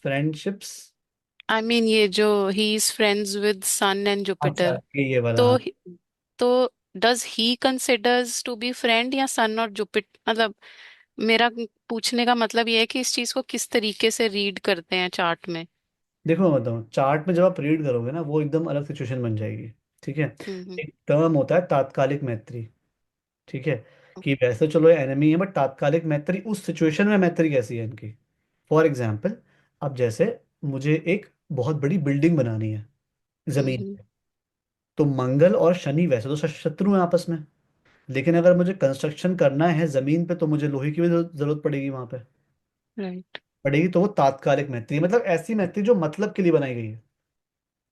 फ्रेंडशिप्स। आई मीन ये जो he is friends with sun and अच्छा, जुपिटर। ये वाला, तो हाँ। तो does he considers to be friend या सन और जुपिटर? मतलब मेरा पूछने का मतलब ये है कि इस चीज को किस तरीके से रीड करते हैं चार्ट में। देखो मैं बताऊँ, चार्ट में जब आप रीड करोगे ना वो एकदम अलग सिचुएशन बन जाएगी। ठीक है। हम्म। एक टर्म होता है तात्कालिक मैत्री। ठीक है। कि वैसे चलो ये एनिमी है बट तात्कालिक मैत्री, उस सिचुएशन में मैत्री कैसी है इनकी। फॉर एग्जाम्पल, अब जैसे मुझे एक बहुत बड़ी बिल्डिंग बनानी है जमीन हम्म। पे, तो मंगल और शनि वैसे तो शत्रु हैं आपस में, लेकिन अगर मुझे कंस्ट्रक्शन करना है जमीन पे तो मुझे लोहे की भी जरूरत पड़ेगी वहां पे। राइट। पड़ेगी, तो वो तात्कालिक मैत्री, मतलब ऐसी मैत्री जो मतलब के लिए बनाई गई है।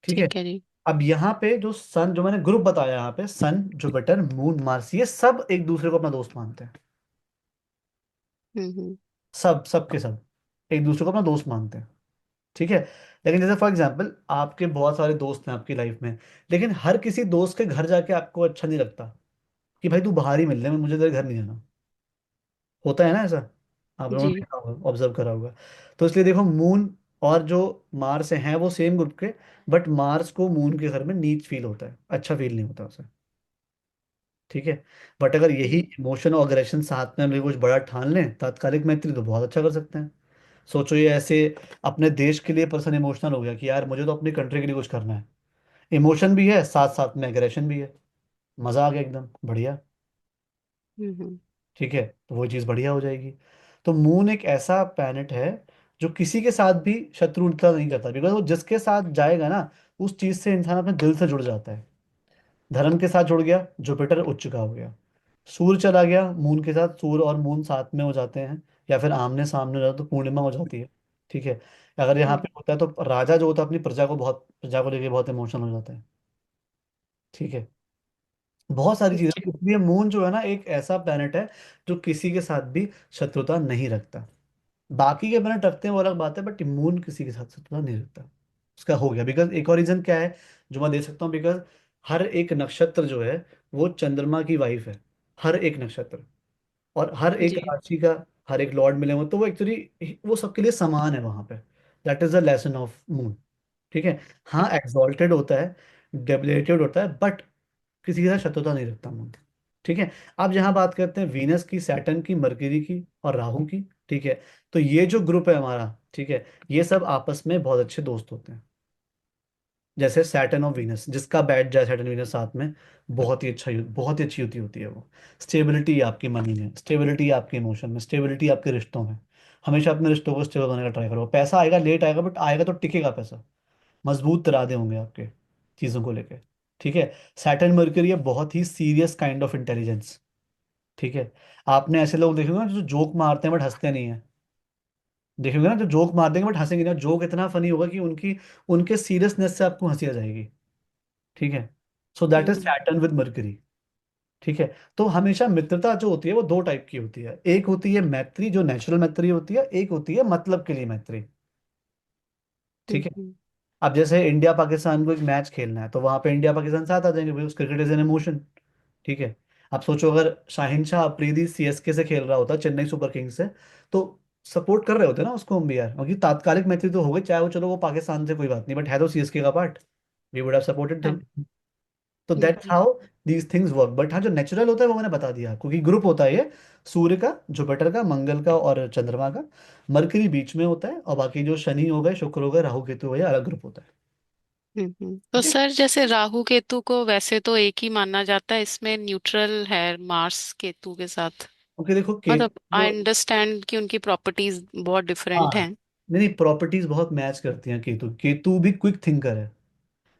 ठीक है। ठीक है जी। अब यहाँ पे जो सन, जो मैंने ग्रुप बताया, यहाँ पे सन, जुपिटर, मून, मार्स, ये सब एक दूसरे को अपना दोस्त मानते हैं। हम्म। सब, सब के सब एक दूसरे को अपना दोस्त मानते हैं। ठीक है। लेकिन जैसे फॉर एग्जाम्पल आपके बहुत सारे दोस्त हैं आपकी लाइफ में, लेकिन हर किसी दोस्त के घर जाके आपको अच्छा नहीं लगता कि भाई तू बाहर ही मिल ले, मुझे तेरे घर नहीं जाना। होता है ना ऐसा, आप लोगों ने जी। देखा होगा, ऑब्जर्व करा होगा। तो इसलिए देखो, मून और जो मार्स हैं वो सेम ग्रुप के, बट मार्स को मून के घर में नीच फील होता है, अच्छा फील नहीं होता उसे। ठीक है। बट अगर यही हम्म। इमोशन और अग्रेशन साथ में हम कुछ बड़ा ठान लें, तात्कालिक मैत्री, तो बहुत अच्छा कर सकते हैं। सोचो ये ऐसे अपने देश के लिए पर्सन इमोशनल हो गया कि यार मुझे तो अपनी कंट्री के लिए कुछ करना है, इमोशन भी है साथ साथ में, एग्रेशन भी है, मजा आ गया, एकदम बढ़िया। हम्म। ठीक है। तो वो चीज़ बढ़िया हो जाएगी। तो मून एक ऐसा प्लैनेट है जो किसी के साथ भी शत्रुता नहीं करता, बिकॉज वो जिसके साथ जाएगा ना उस चीज़ से इंसान अपने दिल से जुड़ जाता है। धर्म के साथ जुड़ गया, जुपिटर उच्च का हो गया। सूर्य चला गया मून के साथ, सूर्य और मून साथ में हो जाते हैं, या फिर आमने सामने हो जाते तो पूर्णिमा हो जाती है। ठीक है। अगर यहाँ पे होता है तो राजा जो होता है अपनी प्रजा को लेके बहुत इमोशनल हो जाता है। ठीक है। बहुत सारी चीजें, जी। इसलिए मून जो है ना एक ऐसा प्लेनेट है जो किसी के साथ भी शत्रुता नहीं रखता। बाकी के प्लेनेट रखते हैं वो अलग बात है, बट मून किसी के साथ शत्रुता नहीं रखता। उसका हो गया, बिकॉज एक और रीजन क्या है जो मैं दे सकता हूँ, बिकॉज हर एक नक्षत्र जो है वो चंद्रमा की वाइफ है। हर एक नक्षत्र और हर एक जी। राशि का हर एक लॉर्ड मिले हुए, तो वो एक्चुअली वो सबके लिए समान है वहां पे। That is the lesson of moon. ठीक है। हाँ, एक्सॉल्टेड होता है, डेबिलेटेड होता है, बट किसी के साथ शत्रुता नहीं रखता मून। ठीक है। अब यहाँ बात करते हैं वीनस की, सैटर्न की, मरकरी की और राहु की। ठीक है। तो ये जो ग्रुप है हमारा, ठीक है, ये सब आपस में बहुत अच्छे दोस्त होते हैं। जैसे सैटर्न और वीनस, जिसका बैठ जाए सैटर्न वीनस साथ में, बहुत ही अच्छा बहुत ही अच्छी युति होती है वो। स्टेबिलिटी आपकी मनी में, स्टेबिलिटी आपके इमोशन में, स्टेबिलिटी आपके रिश्तों में। हमेशा अपने रिश्तों को स्टेबल बनाने का ट्राई करो। पैसा आएगा, लेट आएगा, बट आएगा तो टिकेगा पैसा। मजबूत इरादे होंगे आपके चीज़ों को लेके। ठीक है। सैटर्न मर्क्यूरी है बहुत ही सीरियस काइंड ऑफ इंटेलिजेंस। ठीक है। आपने ऐसे लोग देखे होंगे ना जो जोक मारते हैं बट हंसते नहीं है। देखेंगे ना जो जोक मार देंगे बट हंसेंगे ना, जोक इतना फनी होगा कि उनकी उनके सीरियसनेस से आपको हंसी आ जाएगी। ठीक है। So that is hmm. Saturn with mercury. ठीक है। तो हमेशा मित्रता जो होती है वो दो टाइप की होती है, एक होती है मैत्री जो नेचुरल मैत्री होती है, एक होती है मतलब के लिए मैत्री। ठीक है। हम्म। अब जैसे इंडिया पाकिस्तान को एक मैच खेलना है तो वहां पे इंडिया पाकिस्तान साथ आ जाएंगे, भाई उस क्रिकेट इज एन इमोशन। ठीक है। आप सोचो अगर शाहिनशाह अफरीदी सीएसके से खेल रहा होता, चेन्नई सुपर किंग्स से, तो सपोर्ट कर रहे होते ना उसको हम भी यार, क्योंकि तात्कालिक मैत्री तो हो गई, चाहे वो चलो वो पाकिस्तान से कोई बात नहीं, बट है तो सीएसके का part. We would have supported. हाँ। तो दैट्स जी। How these things work. But हाँ, जो नेचुरल होता है वो मैंने बता दिया आपको कि ग्रुप होता है ये, सूर्य का, जुपिटर का, मंगल का और चंद्रमा का। मरकरी बीच में होता है, और बाकी जो शनि हो गए, शुक्र हो गए, राहु केतु हो गए, अलग ग्रुप होता है। तो ठीक है। सर जैसे राहु केतु को वैसे तो एक ही माना जाता है, इसमें न्यूट्रल है मार्स केतु के साथ। ओके, देखो मतलब केतु आई जो, अंडरस्टैंड कि उनकी प्रॉपर्टीज बहुत हाँ, डिफरेंट हैं। नहीं नहीं, प्रॉपर्टीज बहुत मैच करती हैं। केतु केतु भी क्विक थिंकर है।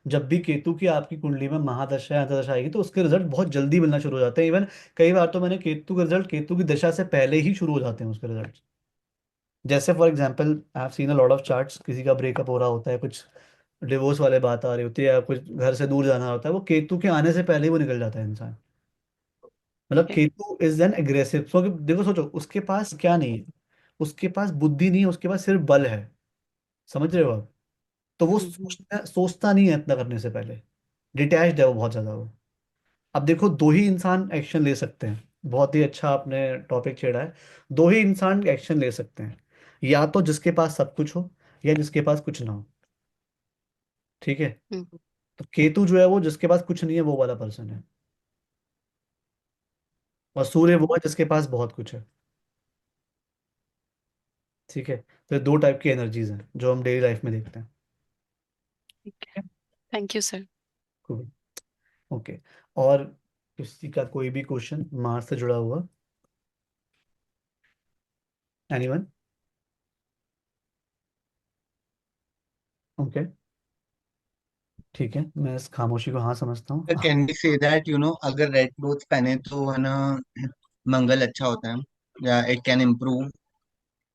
जब भी केतु की आपकी कुंडली में महादशा या अंतर्दशा आएगी तो उसके रिजल्ट बहुत जल्दी मिलना शुरू हो जाते हैं। इवन कई बार तो मैंने केतु के रिजल्ट केतु की दशा से पहले ही शुरू हो जाते हैं उसके रिजल्ट। जैसे for example, I have seen a lot of charts, किसी का ब्रेकअप हो रहा होता है, कुछ डिवोर्स वाले बात आ रही होती है, या कुछ घर से दूर जाना होता है, वो केतु के आने से पहले ही वो निकल जाता है इंसान। मतलब Okay. Ketu is an aggressive, so देखो सोचो, उसके पास क्या नहीं है, उसके पास बुद्धि नहीं है, उसके पास सिर्फ बल है। समझ रहे हो आप? तो वो हम्म। सोचता नहीं है इतना करने से पहले। डिटैच्ड है वो बहुत ज्यादा वो। अब देखो, दो ही इंसान एक्शन ले सकते हैं। बहुत ही अच्छा आपने टॉपिक छेड़ा है। दो ही इंसान एक्शन ले सकते हैं, या तो जिसके पास सब कुछ हो, या जिसके पास कुछ ना हो। ठीक है। हम्म। तो केतु जो है वो जिसके पास कुछ नहीं है, वो वाला पर्सन है। और सूर्य वो है जिसके पास बहुत कुछ है। ठीक है। तो ये दो टाइप की एनर्जीज हैं जो हम डेली लाइफ में देखते हैं। ठीक है। Thank you sir. Cool. Okay. और किसी का कोई भी क्वेश्चन मार्स से जुड़ा हुआ? एनीवन? ओके, ठीक है, मैं इस खामोशी को हाँ समझता हूँ। कैन वी से दैट अगर रेड क्लोथ पहने तो है ना मंगल अच्छा होता है, या इट कैन इम्प्रूव,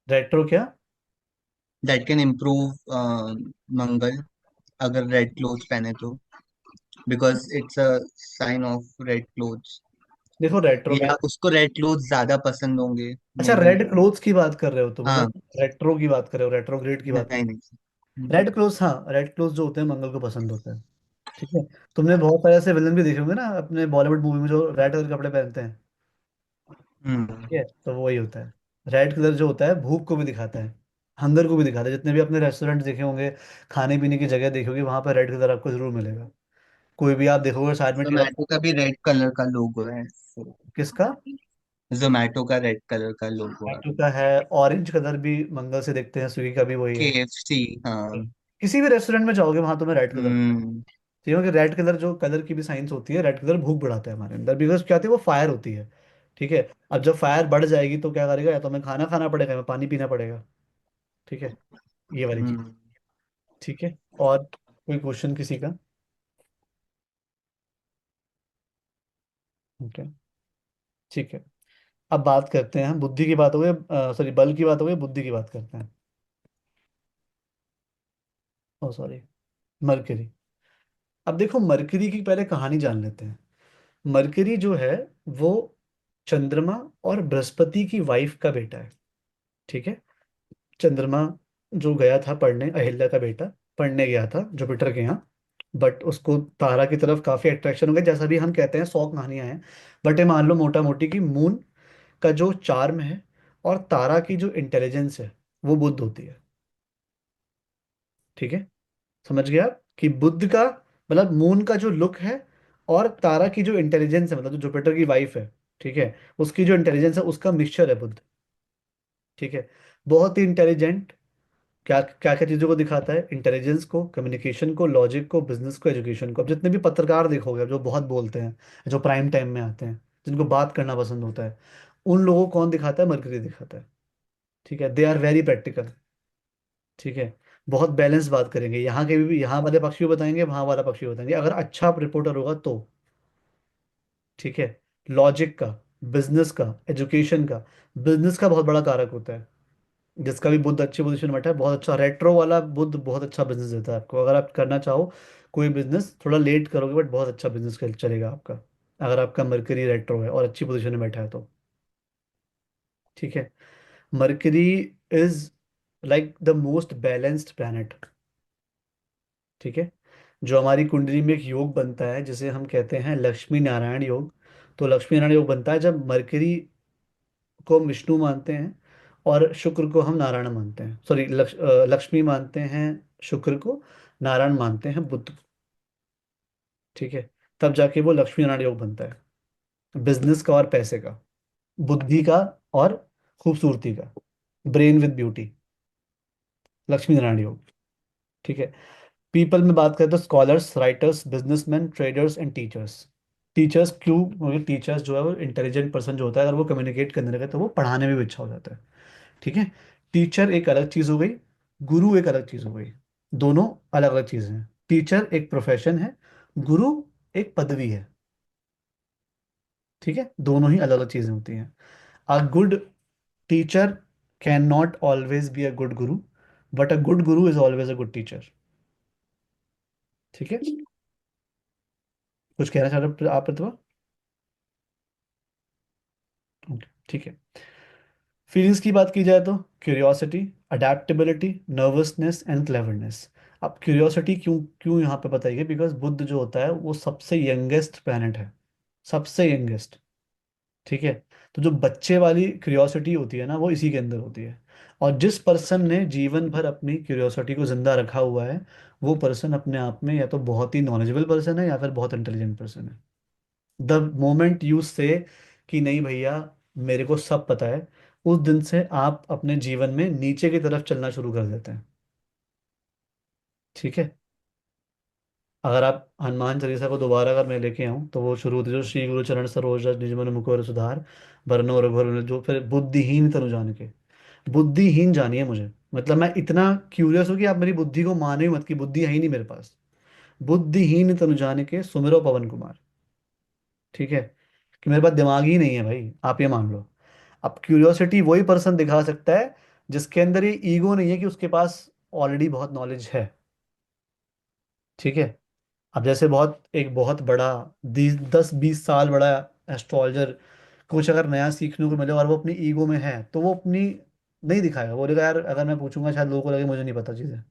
रेट्रो क्या? दैट कैन इम्प्रूव मंगल, अगर रेड क्लोथ पहने तो, because it's a sign of red clothes, देखो रेट्रो या उसको रेड क्लोथ ज्यादा पसंद होंगे अच्छा, मे बी। रेड क्लोथ्स की बात कर रहे हो तो मुझे हाँ। रेट्रो की बात कर रहे हो, रेट्रोग्रेड की बात। नहीं नहीं। रेड क्लोथ्स, हाँ, रेड क्लोथ्स जो होते हैं मंगल को पसंद होते हैं। ठीक है। तुमने बहुत सारे ऐसे विलन भी देखे होंगे ना अपने बॉलीवुड मूवी में, जो रेड कलर के कपड़े पहनते हैं। हम्म। ठीक है, तो वो वही होता है। रेड कलर जो होता है भूख को भी दिखाता है, हंगर को भी दिखाता है। जितने भी अपने रेस्टोरेंट देखे होंगे, खाने पीने की जगह देखी होगी, वहां पर रेड कलर आपको जरूर मिलेगा। कोई भी आप देखोगे साइड में ठेला। जोमेटो का भी रेड कलर का लोगो है। किसका? जोमेटो का रेड कलर का लोगो है। टैटू का है। ऑरेंज कलर भी मंगल से देखते हैं, स्विगी का भी वही है। KFC। हाँ। किसी भी रेस्टोरेंट में जाओगे वहां तुम्हें रेड कलर। हम्म। ठीक है कि रेड कलर, जो कलर की भी साइंस होती है, रेड कलर भूख बढ़ाता है हमारे अंदर, बिकॉज क्या होती है, वो फायर होती है। ठीक है। अब जब फायर बढ़ जाएगी तो क्या करेगा, या तो हमें खाना खाना पड़ेगा, हमें पानी पीना पड़ेगा। ठीक है, ये वाली चीज। हम्म। ठीक है। और कोई क्वेश्चन किसी का? ओके, ठीक है। अब बात करते हैं, हम बुद्धि की बात हो गई, सॉरी बल की बात हो गई, बुद्धि की बात करते हैं। ओ सॉरी, मरकरी। अब देखो, मरकरी की पहले कहानी जान लेते हैं। मरकरी जो है वो चंद्रमा और बृहस्पति की वाइफ का बेटा है। ठीक है। चंद्रमा जो गया था पढ़ने, अहिल्या का बेटा, पढ़ने गया था जुपिटर के यहाँ। बट उसको तारा की तरफ काफी अट्रैक्शन हो गया, जैसा भी हम कहते हैं, 100 कहानियां हैं। बट ये मान लो मोटा मोटी कि मून का जो चार्म है और तारा की जो इंटेलिजेंस है, वो बुद्ध होती है। ठीक है। समझ गया आप कि बुद्ध का मतलब मून का जो लुक है, और तारा की जो इंटेलिजेंस है, मतलब जो जुपिटर की वाइफ है, ठीक है, उसकी जो इंटेलिजेंस है, उसका मिक्सचर है बुद्ध। ठीक है। बहुत ही इंटेलिजेंट। क्या क्या क्या चीज़ों को दिखाता है, इंटेलिजेंस को, कम्युनिकेशन को, लॉजिक को, बिजनेस को, एजुकेशन को। अब जितने भी पत्रकार देखोगे जो बहुत बोलते हैं, जो प्राइम टाइम में आते हैं, जिनको बात करना पसंद होता है, उन लोगों को कौन दिखाता है? मरकरी दिखाता है। ठीक है। They are very practical. ठीक है। बहुत बैलेंस बात करेंगे, यहाँ के भी, यहाँ वाले पक्ष भी बताएंगे, वहाँ वाला पक्ष भी बताएंगे, अगर अच्छा रिपोर्टर होगा तो। ठीक है। लॉजिक का, बिजनेस का, एजुकेशन का। बिजनेस का बहुत बड़ा कारक होता है, जिसका भी बुद्ध अच्छी पोजीशन में बैठा है, बहुत अच्छा रेट्रो वाला बुद्ध बहुत अच्छा बिजनेस देता है आपको। अगर आप करना चाहो कोई बिजनेस, थोड़ा लेट करोगे बट बहुत अच्छा बिजनेस चलेगा आपका, अगर आपका मरकरी रेट्रो है और अच्छी पोजीशन में बैठा है तो। ठीक है। Mercury is like the most balanced planet. ठीक है। जो हमारी कुंडली में एक योग बनता है जिसे हम कहते हैं लक्ष्मी नारायण योग। तो लक्ष्मी नारायण योग बनता है जब मरकरी को हम विष्णु मानते हैं, और शुक्र को हम नारायण मानते हैं, सॉरी, लक्ष्मी मानते हैं शुक्र को, नारायण मानते हैं बुध को। ठीक है। तब जाके वो लक्ष्मी नारायण योग बनता है। बिजनेस का और पैसे का, बुद्धि का और खूबसूरती का, brain with beauty, Lakshmi Narayan योग। ठीक है। पीपल में बात करें तो scholars, writers, businessman, traders and teachers. Teachers क्यों? क्योंकि टीचर्स जो है वो इंटेलिजेंट पर्सन जो होता है, अगर वो कम्युनिकेट करने लगे तो वो पढ़ाने में भी अच्छा हो जाता है। ठीक है। टीचर एक अलग चीज़ हो गई, गुरु एक अलग चीज़ हो गई। दोनों अलग अलग चीज़ें हैं। टीचर एक प्रोफेशन है, गुरु एक पदवी है। ठीक है, दोनों ही अलग अलग चीज़ें होती हैं। A good teacher can not always be a good Guru, but a good Guru is always a good teacher. ठीक है। कुछ कहना चाह रहे हो आप प्रतिभा? Okay, ठीक है। फीलिंग्स की बात की जाए तो curiosity, adaptability, nervousness and cleverness. अब क्यूरियोसिटी क्यों क्यों यहाँ पे बताइए? बिकॉज बुद्ध जो होता है वो सबसे यंगेस्ट प्लैनेट है, सबसे यंगेस्ट। ठीक है। तो जो बच्चे वाली क्यूरियोसिटी होती है ना, वो इसी के अंदर होती है। और जिस पर्सन ने जीवन भर अपनी क्यूरियोसिटी को जिंदा रखा हुआ है, वो पर्सन अपने आप में या तो बहुत ही नॉलेजेबल पर्सन है या फिर बहुत इंटेलिजेंट पर्सन है। द मोमेंट यू से कि नहीं भैया मेरे को सब पता है, उस दिन से आप अपने जीवन में नीचे की तरफ चलना शुरू कर देते हैं। ठीक है। अगर आप हनुमान चालीसा को दोबारा अगर मैं लेके आऊँ तो वो शुरू होती है, जो श्री गुरु चरण सरोज रज निज मन मुकुर सुधार, बरनो रघुवर, जो फिर बुद्धिहीन तनु जान के। बुद्धिहीन जानिए मुझे, मतलब मैं इतना क्यूरियस हूँ कि आप मेरी बुद्धि को मानो ही मत कि बुद्धि है ही नहीं मेरे पास। बुद्धिहीन तनु जान के सुमिरो पवन कुमार। ठीक है। कि मेरे पास दिमाग ही नहीं है भाई, आप ये मान लो। अब क्यूरियोसिटी वही पर्सन दिखा सकता है जिसके अंदर ये ईगो नहीं है कि उसके पास ऑलरेडी बहुत नॉलेज है। ठीक है। अब जैसे बहुत एक बहुत बड़ा 10-20 साल बड़ा एस्ट्रोलॉजर कुछ अगर नया सीखने को मिले और वो अपनी ईगो में है, तो वो अपनी नहीं दिखाएगा। वो बोलेगा यार अगर मैं पूछूंगा शायद लोगों को लगे मुझे नहीं पता चीज़ें।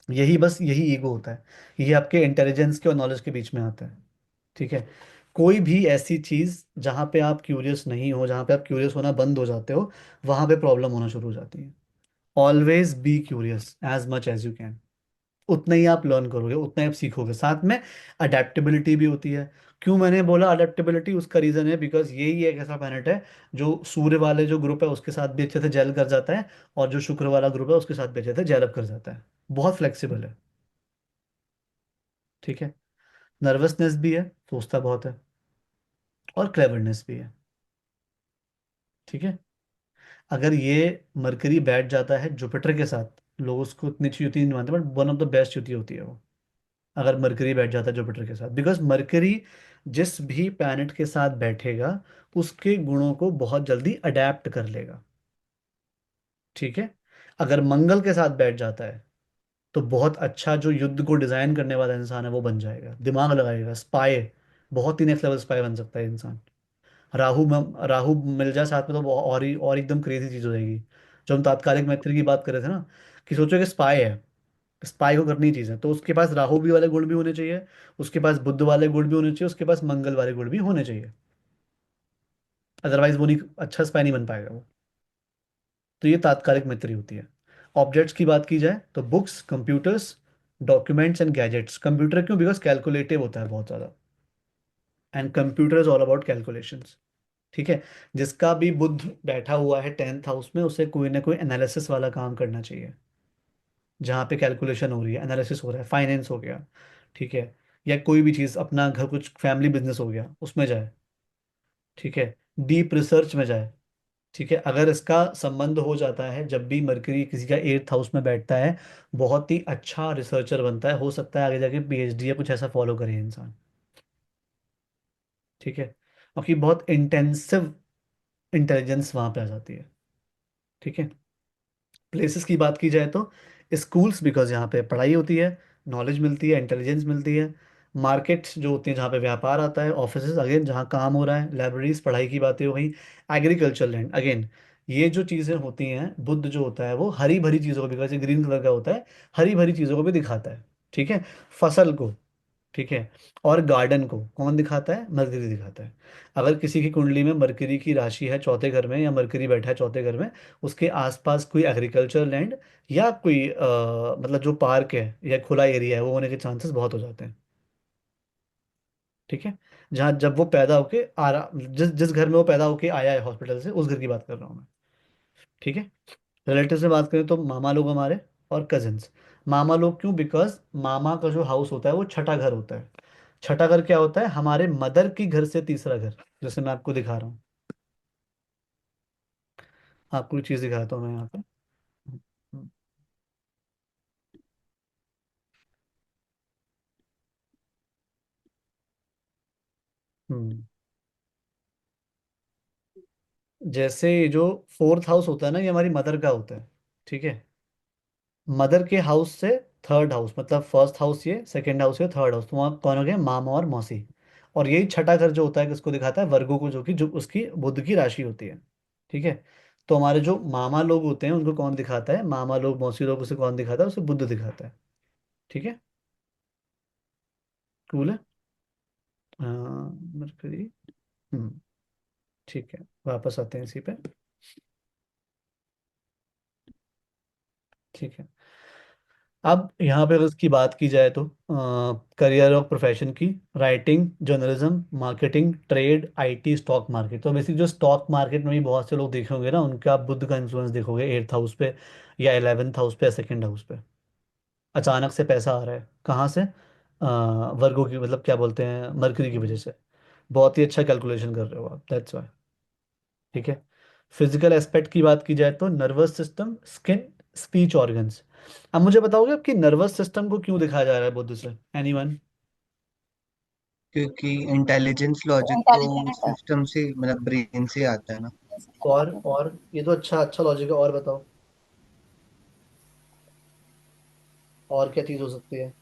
यही बस यही ईगो होता है। ये आपके इंटेलिजेंस के और नॉलेज के बीच में आता है। ठीक है। कोई भी ऐसी चीज़ जहाँ पे आप क्यूरियस नहीं हो, जहाँ पे आप क्यूरियस होना बंद हो जाते हो, वहाँ पे प्रॉब्लम होना शुरू हो जाती है। Always be curious as much as you can. उतना ही आप लर्न करोगे, उतना ही आप सीखोगे। साथ में अडेप्टेबिलिटी भी होती है। क्यों मैंने बोला अडेप्टेबिलिटी? उसका रीज़न है बिकॉज यही एक ऐसा प्लैनेट है जो सूर्य वाले जो ग्रुप है उसके साथ भी अच्छे से जेल कर जाता है, और जो शुक्र वाला ग्रुप है उसके साथ भी अच्छे से जेल अप कर जाता है। बहुत फ्लेक्सिबल है। ठीक है। नर्वसनेस भी है, सोचता बहुत है, और क्लेवरनेस भी है। ठीक है। अगर ये मरकरी बैठ जाता है जुपिटर के साथ, लोग उसको इतनी अच्छी युति नहीं मानते, but one of the best युति होती है वो। अगर मरकरी बैठ जाता है जुपिटर के साथ, बिकॉज मरकरी जिस भी प्लैनेट के साथ बैठेगा उसके गुणों को बहुत जल्दी अडेप्ट कर लेगा। ठीक है। अगर मंगल के साथ बैठ जाता है तो बहुत अच्छा जो युद्ध को डिजाइन करने वाला इंसान है वो बन जाएगा, दिमाग लगाएगा, स्पाई, बहुत ही नेक्स्ट लेवल स्पाई बन सकता है इंसान। राहु मिल जाए साथ में तो वो और एकदम क्रेजी चीज हो जाएगी। जो हम तात्कालिक मैत्री की बात कर रहे थे ना, कि सोचो कि स्पाई है, स्पाई को करनी चीज़ है, तो उसके पास राहु भी वाले गुण भी होने चाहिए, उसके पास बुद्ध वाले गुण भी होने चाहिए, उसके पास मंगल वाले गुण भी होने चाहिए। अदरवाइज वो नहीं, अच्छा स्पाई नहीं बन पाएगा वो। तो ये तात्कालिक मैत्री होती है। ऑब्जेक्ट्स की बात की जाए तो books, computers, documents and gadgets. Computer क्यों? बिकॉज कैलकुलेटिव होता है बहुत ज़्यादा, and computer is all about calculations. ठीक है। जिसका भी बुध बैठा हुआ है 10th हाउस में, उसे कोई ना कोई एनालिसिस वाला काम करना चाहिए, जहाँ पे कैलकुलेशन हो रही है, एनालिसिस हो रहा है, फाइनेंस हो गया। ठीक है। या कोई भी चीज़, अपना घर कुछ फैमिली बिजनेस हो गया उसमें जाए। ठीक है। डीप रिसर्च में जाए। ठीक है। अगर इसका संबंध हो जाता है, जब भी मरकरी किसी का 8th हाउस में बैठता है, बहुत ही अच्छा रिसर्चर बनता है, हो सकता है आगे जाके पीएचडी या कुछ ऐसा फॉलो करे इंसान। ठीक है। क्योंकि बहुत इंटेंसिव इंटेलिजेंस वहाँ पे आ जाती है। ठीक है। प्लेसेस की बात की जाए तो स्कूल्स, बिकॉज यहाँ पे पढ़ाई होती है, नॉलेज मिलती है, इंटेलिजेंस मिलती है। मार्केट्स जो होती हैं जहाँ पे व्यापार आता है, ऑफिसेज अगेन जहाँ काम हो रहा है, लाइब्रेरीज पढ़ाई की बातें हो गई, एग्रीकल्चर लैंड अगेन। ये जो चीज़ें होती हैं, बुद्ध जो होता है वो हरी भरी चीज़ों को, बिकॉज ये ग्रीन कलर का होता है, हरी भरी चीज़ों को भी दिखाता है। ठीक है। फसल को। ठीक है। और गार्डन को कौन दिखाता है? मरकरी दिखाता है। अगर किसी की कुंडली में मरकरी की राशि है चौथे घर में, या मरकरी बैठा है चौथे घर में, उसके आसपास कोई एग्रीकल्चर लैंड या कोई मतलब जो पार्क है या खुला एरिया है, वो होने के चांसेस बहुत हो जाते हैं। ठीक है, जहाँ जब वो पैदा होके आ रहा, जिस जिस घर में वो पैदा होके आया है हॉस्पिटल से, उस घर की बात कर रहा हूँ मैं। ठीक है। रिलेटिव से बात करें तो मामा लोग हमारे और कजिन्स। मामा लोग क्यों? बिकॉज मामा का जो हाउस होता है वो छठा घर होता है। छठा घर क्या होता है? हमारे मदर की घर से तीसरा घर, जैसे मैं आपको दिखा रहा हूँ। आपको एक चीज़ दिखाता हूँ मैं यहाँ पे। हम्म। जैसे ये जो फोर्थ हाउस होता है ना, ये हमारी मदर का होता है। ठीक है। मदर के हाउस से थर्ड हाउस, मतलब फर्स्ट हाउस ये, सेकंड हाउस ये, थर्ड हाउस, तो वहाँ कौन हो गया? मामा और मौसी। और यही छठा घर जो होता है किसको दिखाता है? वर्गो को, जो कि जो उसकी बुध की राशि होती है। ठीक है। तो हमारे जो मामा लोग होते हैं उनको कौन दिखाता है? मामा लोग, मौसी लोग, उसे कौन दिखाता है? उसे बुध दिखाता है। ठीक है। कूल है। मरकरी। हम्म। ठीक है, वापस आते हैं इसी पे। ठीक है। अब यहाँ पे अगर इसकी बात की जाए तो करियर और प्रोफेशन की, writing, journalism, marketing, trade, IT, stock market. तो बेसिक जो स्टॉक मार्केट में भी बहुत से लोग देखे होंगे ना, उनका आप बुध का इन्फ्लुएंस देखोगे एट्थ हाउस पे, या 11th हाउस पे, या सेकेंड हाउस पे। अचानक से पैसा आ रहा है कहाँ से? वर्गों की, मतलब क्या बोलते हैं, मरकरी की वजह से। बहुत ही अच्छा कैलकुलेशन कर रहे हो आप, दैट्स वाई। ठीक है। फिजिकल एस्पेक्ट की बात की जाए तो nervous system, skin, speech organs. अब मुझे बताओगे आपकी नर्वस सिस्टम को क्यों दिखाया जा रहा है बुद्ध से? एनीवन? क्योंकि इंटेलिजेंस लॉजिक तो सिस्टम से, मतलब ब्रेन से आता है ना। और ये तो अच्छा अच्छा लॉजिक है, और बताओ, और क्या चीज हो सकती है?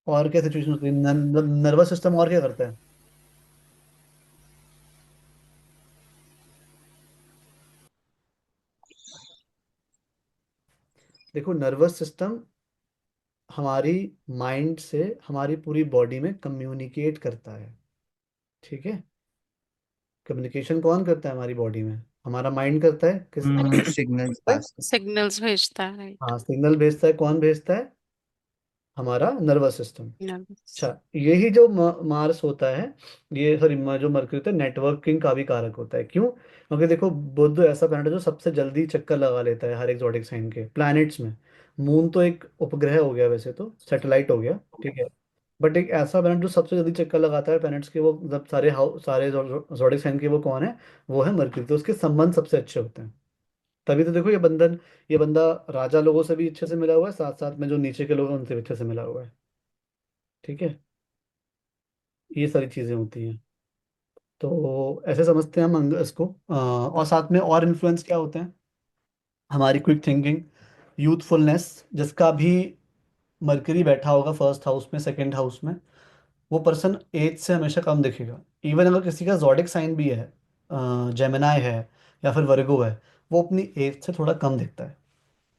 और क्या सिचुएशन होती है? नर्वस सिस्टम और क्या करता है? देखो, नर्वस सिस्टम हमारी माइंड से हमारी पूरी बॉडी में कम्युनिकेट करता है। ठीक है। कम्युनिकेशन कौन करता है हमारी बॉडी में? हमारा माइंड करता है, किस? सिग्नल्स पास कर। सिग्नल्स भेजता है, राइट। हाँ, सिग्नल भेजता है। कौन भेजता है? हमारा नर्वस सिस्टम। नर्वस। अच्छा, यही जो मार्स होता है, ये सॉरी, जो मरकरी होता है, नेटवर्किंग का भी कारक होता है। क्यों? क्योंकि देखो, बुध ऐसा प्लैनेट है जो सबसे जल्दी चक्कर लगा लेता है हर एक जोडिक साइन के प्लैनेट्स में। मून तो एक उपग्रह हो गया, वैसे तो सैटेलाइट हो गया। ठीक है। बट एक ऐसा प्लैनेट जो सबसे जल्दी चक्कर लगाता है प्लैनेट्स के, वो मतलब सारे जोडिक साइन के, वो कौन है? वो है मरकरी। तो उसके संबंध सबसे अच्छे होते हैं। तभी तो देखो, ये बंदा राजा लोगों से भी अच्छे से मिला हुआ है, साथ साथ में जो नीचे के लोग हैं उनसे भी अच्छे से मिला हुआ है। ठीक है। ये सारी चीजें होती हैं। तो ऐसे समझते हैं हम इसको। और साथ में और इन्फ्लुएंस क्या होते हैं? हमारी क्विक थिंकिंग, यूथफुलनेस। जिसका भी मरकरी बैठा होगा फर्स्ट हाउस में, सेकंड हाउस में, वो पर्सन एज से हमेशा कम दिखेगा। इवन अगर किसी का जॉडिक साइन भी है, जेमिनाई है, या फिर वर्गो है, वो अपनी एज से थोड़ा कम दिखता है।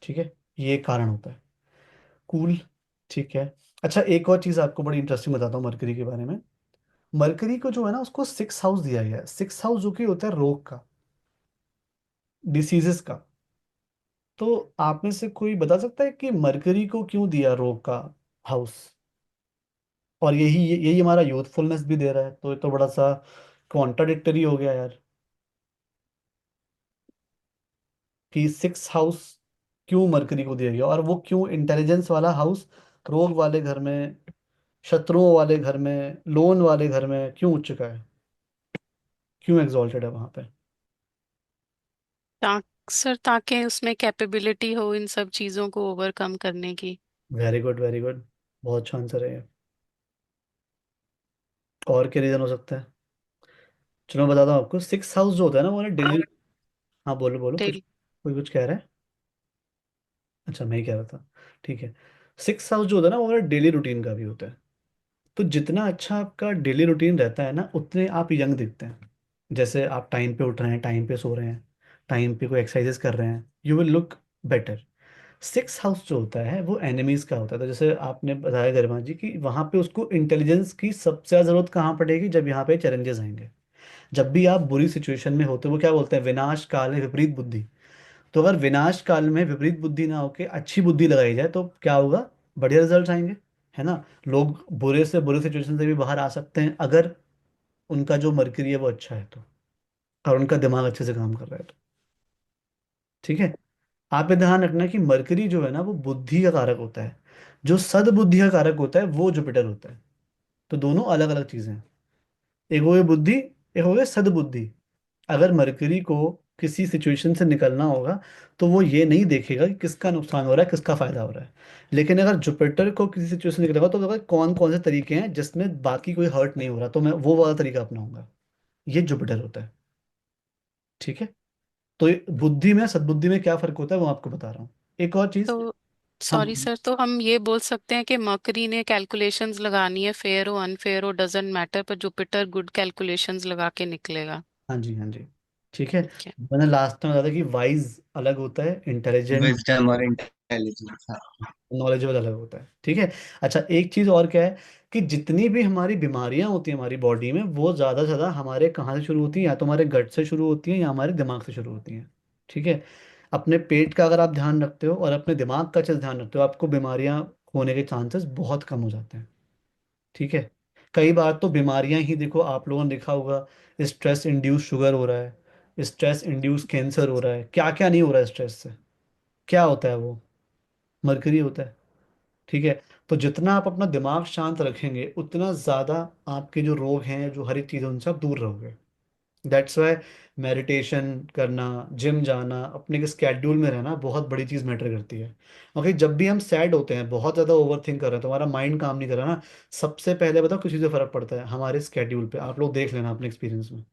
ठीक है। ये एक कारण होता है। कूल। ठीक है। अच्छा, एक और चीज़ आपको बड़ी इंटरेस्टिंग बताता हूँ मरकरी के बारे में। मरकरी को जो है ना, उसको सिक्स हाउस दिया गया है। सिक्स हाउस जो कि होता है रोग का, डिसीजेस का। तो आप में से कोई बता सकता है कि मरकरी को क्यों दिया रोग का हाउस? और यही यही हमारा यूथफुलनेस भी दे रहा है, तो ये तो बड़ा सा कॉन्ट्राडिक्टरी हो गया यार, कि सिक्स हाउस क्यों मरकरी को दिया गया, और वो क्यों इंटेलिजेंस वाला हाउस रोग वाले घर में, शत्रुओं वाले घर में, लोन वाले घर में क्यों उच्च का है? क्यों एग्जॉल्टेड है वहां पे? सर, ताकि उसमें कैपेबिलिटी हो इन सब चीजों को ओवरकम करने की। Very good, very good. बहुत अच्छा आंसर है ये। और क्या रीजन हो सकता है? चलो मैं बताता हूँ आपको। सिक्स हाउस जो होता है ना, वो ना डेली। हाँ, बोलो बोलो, कुछ डेली। कोई कुछ कह रहा है? अच्छा, मैं ही कह रहा था। ठीक है। सिक्स हाउस जो होता है ना, वो हमारा डेली रूटीन का भी होता है। तो जितना अच्छा आपका डेली रूटीन रहता है ना, उतने आप यंग दिखते हैं। जैसे आप टाइम पे उठ रहे हैं, टाइम पे सो रहे हैं, टाइम पे कोई एक्सरसाइजेस कर रहे हैं, you will look better. Six house जो होता है वो एनिमीज का होता है। तो जैसे आपने बताया गरिमा जी, कि वहां पे उसको इंटेलिजेंस की सबसे ज्यादा जरूरत कहाँ पड़ेगी? जब यहाँ पे चैलेंजेस आएंगे। जब भी आप बुरी सिचुएशन में होते हो, वो क्या बोलते हैं? विनाश काल है विपरीत बुद्धि। तो अगर विनाश काल में विपरीत बुद्धि ना होके अच्छी बुद्धि लगाई जाए तो क्या होगा? बढ़िया रिजल्ट आएंगे, है ना। लोग बुरे से बुरे सिचुएशन से भी बाहर आ सकते हैं अगर उनका जो मरकरी है वो अच्छा है तो, और उनका दिमाग अच्छे से काम कर रहा है तो। ठीक है। आप ये ध्यान रखना कि मरकरी जो है ना वो बुद्धि का कारक होता है, जो सद्बुद्धि का कारक होता है वो जुपिटर होता है। तो दोनों अलग अलग चीजें हैं। एक हो गई बुद्धि, एक हो गई सद्बुद्धि। अगर मरकरी को किसी सिचुएशन से निकलना होगा तो वो ये नहीं देखेगा कि किसका नुकसान हो रहा है किसका फायदा हो रहा है। लेकिन अगर जुपिटर को किसी सिचुएशन से निकलेगा तो देखा कौन कौन से तरीके हैं जिसमें बाकी कोई हर्ट नहीं हो रहा, तो मैं वो वाला तरीका अपनाऊंगा। ये जुपिटर होता है। ठीक है। तो ये बुद्धि में सद्बुद्धि में क्या फर्क होता है वो आपको बता रहा हूँ। एक और चीज। तो सॉरी हम सर, तो हम ये बोल सकते हैं कि मकरी ने कैलकुलेशंस लगानी है, फेयर हो अनफेयर हो डजेंट मैटर, पर जुपिटर गुड कैलकुलेशंस लगा के निकलेगा। हाँ जी, हाँ जी। ठीक है। ठीक है। मैंने लास्ट में बताया था कि वाइज अलग होता है, इंटेलिजेंट, विजडम और इंटेलिजेंस। हाँ। नॉलेजेबल अलग होता है। ठीक है। अच्छा, एक चीज और क्या है कि जितनी भी हमारी बीमारियां होती हैं हमारी बॉडी में वो ज्यादा से ज्यादा हमारे कहाँ से शुरू होती हैं? या तो हमारे गट से शुरू होती हैं या हमारे दिमाग से शुरू होती हैं। ठीक है। अपने पेट का अगर आप ध्यान रखते हो और अपने दिमाग का अच्छे से ध्यान रखते हो आपको बीमारियां होने के चांसेस बहुत कम हो जाते हैं। ठीक है। कई बार तो बीमारियां ही देखो, आप लोगों ने देखा होगा, स्ट्रेस इंड्यूस शुगर हो रहा है, स्ट्रेस इंड्यूस कैंसर हो रहा है, क्या क्या नहीं हो रहा है स्ट्रेस से। क्या होता है वो? मरकरी होता है। ठीक है। तो जितना आप अपना दिमाग शांत रखेंगे उतना ज़्यादा आपके जो रोग हैं जो हर एक चीज़ है उनसे आप दूर रहोगे। दैट्स वाई मेडिटेशन करना, जिम जाना, अपने के स्केड्यूल में रहना बहुत बड़ी चीज़ मैटर करती है। ओके, जब भी हम सैड होते हैं, बहुत ज़्यादा ओवर थिंक कर रहे हैं, तो हमारा माइंड काम नहीं कर रहा ना, सबसे पहले बताओ किसी से फ़र्क पड़ता है? हमारे स्केड्यूल पे। आप लोग देख लेना अपने एक्सपीरियंस में,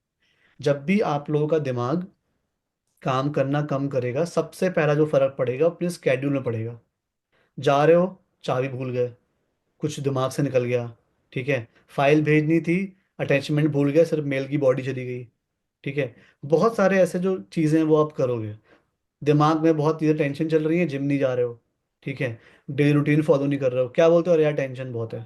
जब भी आप लोगों का दिमाग काम करना कम करेगा सबसे पहला जो फ़र्क पड़ेगा अपने स्केड्यूल में पड़ेगा। जा रहे हो, चाबी भूल गए, कुछ दिमाग से निकल गया। ठीक है। फाइल भेजनी थी, अटैचमेंट भूल गए, सिर्फ मेल की बॉडी चली गई। ठीक है। बहुत सारे ऐसे जो चीज़ें हैं वो आप करोगे। दिमाग में बहुत चीज़ें टेंशन चल रही है, जिम नहीं जा रहे हो। ठीक है। डेली रूटीन फॉलो नहीं कर रहे हो, क्या बोलते हो? अरे यार टेंशन बहुत है।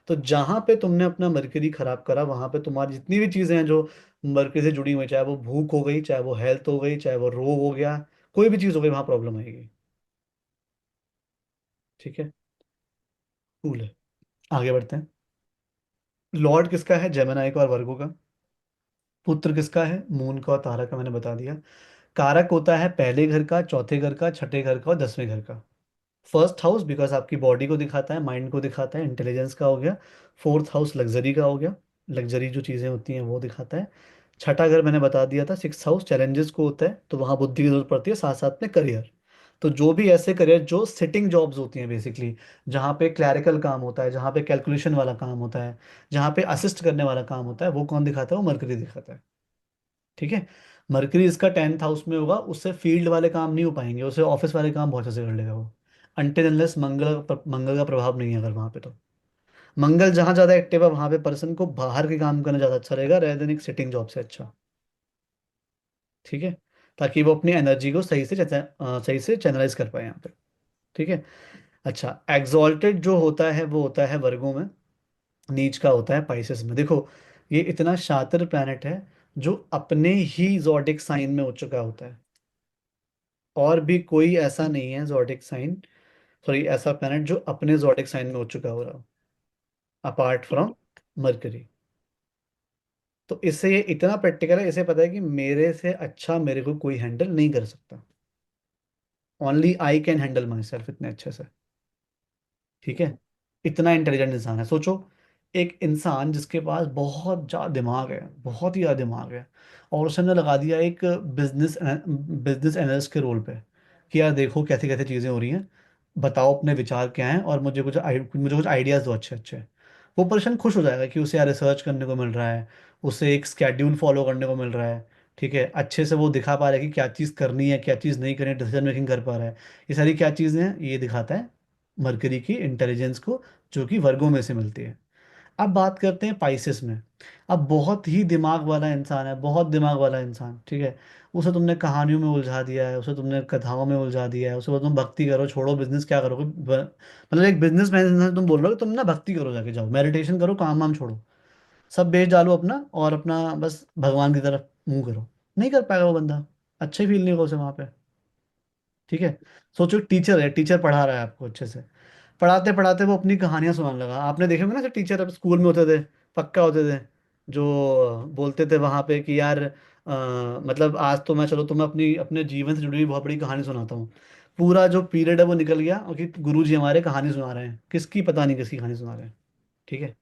तो जहाँ पे तुमने अपना मरकरी खराब करा वहाँ पे तुम्हारी जितनी भी चीज़ें हैं जो मरकरी से जुड़ी हुई, चाहे वो भूख हो गई, चाहे वो हेल्थ हो गई, चाहे वो रोग हो गया, कोई भी चीज़ हो गई वहाँ प्रॉब्लम आएगी। ठीक है। कूल है। आगे बढ़ते हैं। लॉर्ड किसका है? जेमिनाई का और वर्गो का। पुत्र किसका है? मून का और तारा का, मैंने बता दिया। कारक होता है पहले घर का, चौथे घर का, छठे घर का और 10वें घर का। फर्स्ट हाउस बिकॉज आपकी बॉडी को दिखाता है, माइंड को दिखाता है, इंटेलिजेंस का हो गया। फोर्थ हाउस लग्जरी का हो गया, लग्जरी जो चीज़ें होती हैं वो दिखाता है। छठा घर मैंने बता दिया था, सिक्स हाउस चैलेंजेस को होता है, तो वहाँ बुद्धि की जरूरत पड़ती है, साथ साथ में करियर। तो जो भी ऐसे करियर जो सिटिंग जॉब्स होती हैं बेसिकली, जहाँ पे क्लैरिकल काम होता है, जहाँ पे कैलकुलेशन वाला काम होता है, जहाँ पे असिस्ट करने वाला काम होता है, वो कौन दिखाता है? वो मरकरी दिखाता है। ठीक है। मरकरी इसका 10th हाउस में होगा, उससे फील्ड वाले काम नहीं हो पाएंगे, उससे ऑफिस वाले काम बहुत अच्छे से कर लेगा वो। अनटिल अनलेस मंगल का प्रभाव नहीं है अगर वहां पे तो। मंगल जहां ज्यादा एक्टिव है वहां पे पर्सन को बाहर के काम करना ज्यादा अच्छा रहेगा रेदर देन एक सिटिंग जॉब से अच्छा। ठीक है। ताकि वो अपनी एनर्जी को सही से चैनलाइज कर पाए यहाँ पे। ठीक है। अच्छा, एग्जॉल्टेड जो होता है वो होता है वर्गों में, नीच का होता है पाइसेस में। देखो, ये इतना शातिर प्लैनेट है जो अपने ही जॉडिक साइन में हो चुका होता है। और भी कोई ऐसा नहीं है जॉडिक साइन, सॉरी ऐसा प्लैनेट जो अपने जॉडिक साइन में हो चुका हो रहा हो, अपार्ट फ्रॉम मरकरी। तो इससे ये इतना प्रैक्टिकल है, इसे पता है कि मेरे से अच्छा मेरे को कोई हैंडल नहीं कर सकता। Only I can handle my self इतने अच्छे से। ठीक है। इतना इंटेलिजेंट इंसान है। सोचो, एक इंसान जिसके पास बहुत ज़्यादा दिमाग है, बहुत ही ज़्यादा दिमाग है, और उसने लगा दिया एक बिजनेस एनालिस्ट के रोल पे कि यार देखो कैसे कैसे चीज़ें हो रही हैं, बताओ अपने विचार क्या हैं और मुझे कुछ आइडियाज़ दो अच्छे अच्छे। वो पर्सन खुश हो जाएगा कि उसे यार रिसर्च करने को मिल रहा है, उसे एक स्केड्यूल फॉलो करने को मिल रहा है। ठीक है। अच्छे से वो दिखा पा रहा है कि क्या चीज़ करनी है क्या चीज़ नहीं करनी है, डिसीजन मेकिंग कर पा रहा है। ये सारी क्या चीज़ें हैं? ये दिखाता है मरकरी की इंटेलिजेंस को, जो कि वर्गों में से मिलती है। अब बात करते हैं पाइसेस में। अब बहुत ही दिमाग वाला इंसान है, बहुत दिमाग वाला इंसान। ठीक है। उसे तुमने कहानियों में उलझा दिया है, उसे तुमने कथाओं में उलझा दिया है, उसे बोला तुम भक्ति करो, छोड़ो बिजनेस, क्या करोगे? मतलब एक बिजनेस मैन से तुम बोल रहे हो कि तुम ना भक्ति करो, जाके जाओ मेडिटेशन करो, काम वाम छोड़ो, सब बेच डालो अपना और अपना बस भगवान की तरफ मुंह करो। नहीं कर पाएगा वो बंदा, अच्छा ही फील नहीं होगा उसे वहां पे। ठीक है। सोचो टीचर है, टीचर पढ़ा रहा है आपको अच्छे से, पढ़ाते पढ़ाते वो अपनी कहानियां सुनाने लगा। आपने देखे होंगे ना, टीचर अब स्कूल में होते थे, पक्का होते थे, जो बोलते थे वहां पे कि यार मतलब आज तो मैं, चलो तुम्हें अपनी अपने जीवन से जुड़ी हुई बहुत बड़ी कहानी सुनाता हूँ। पूरा जो पीरियड है वो निकल गया, और कि गुरु जी हमारे कहानी सुना रहे हैं, किसकी पता नहीं किसकी कहानी सुना रहे हैं। ठीक है।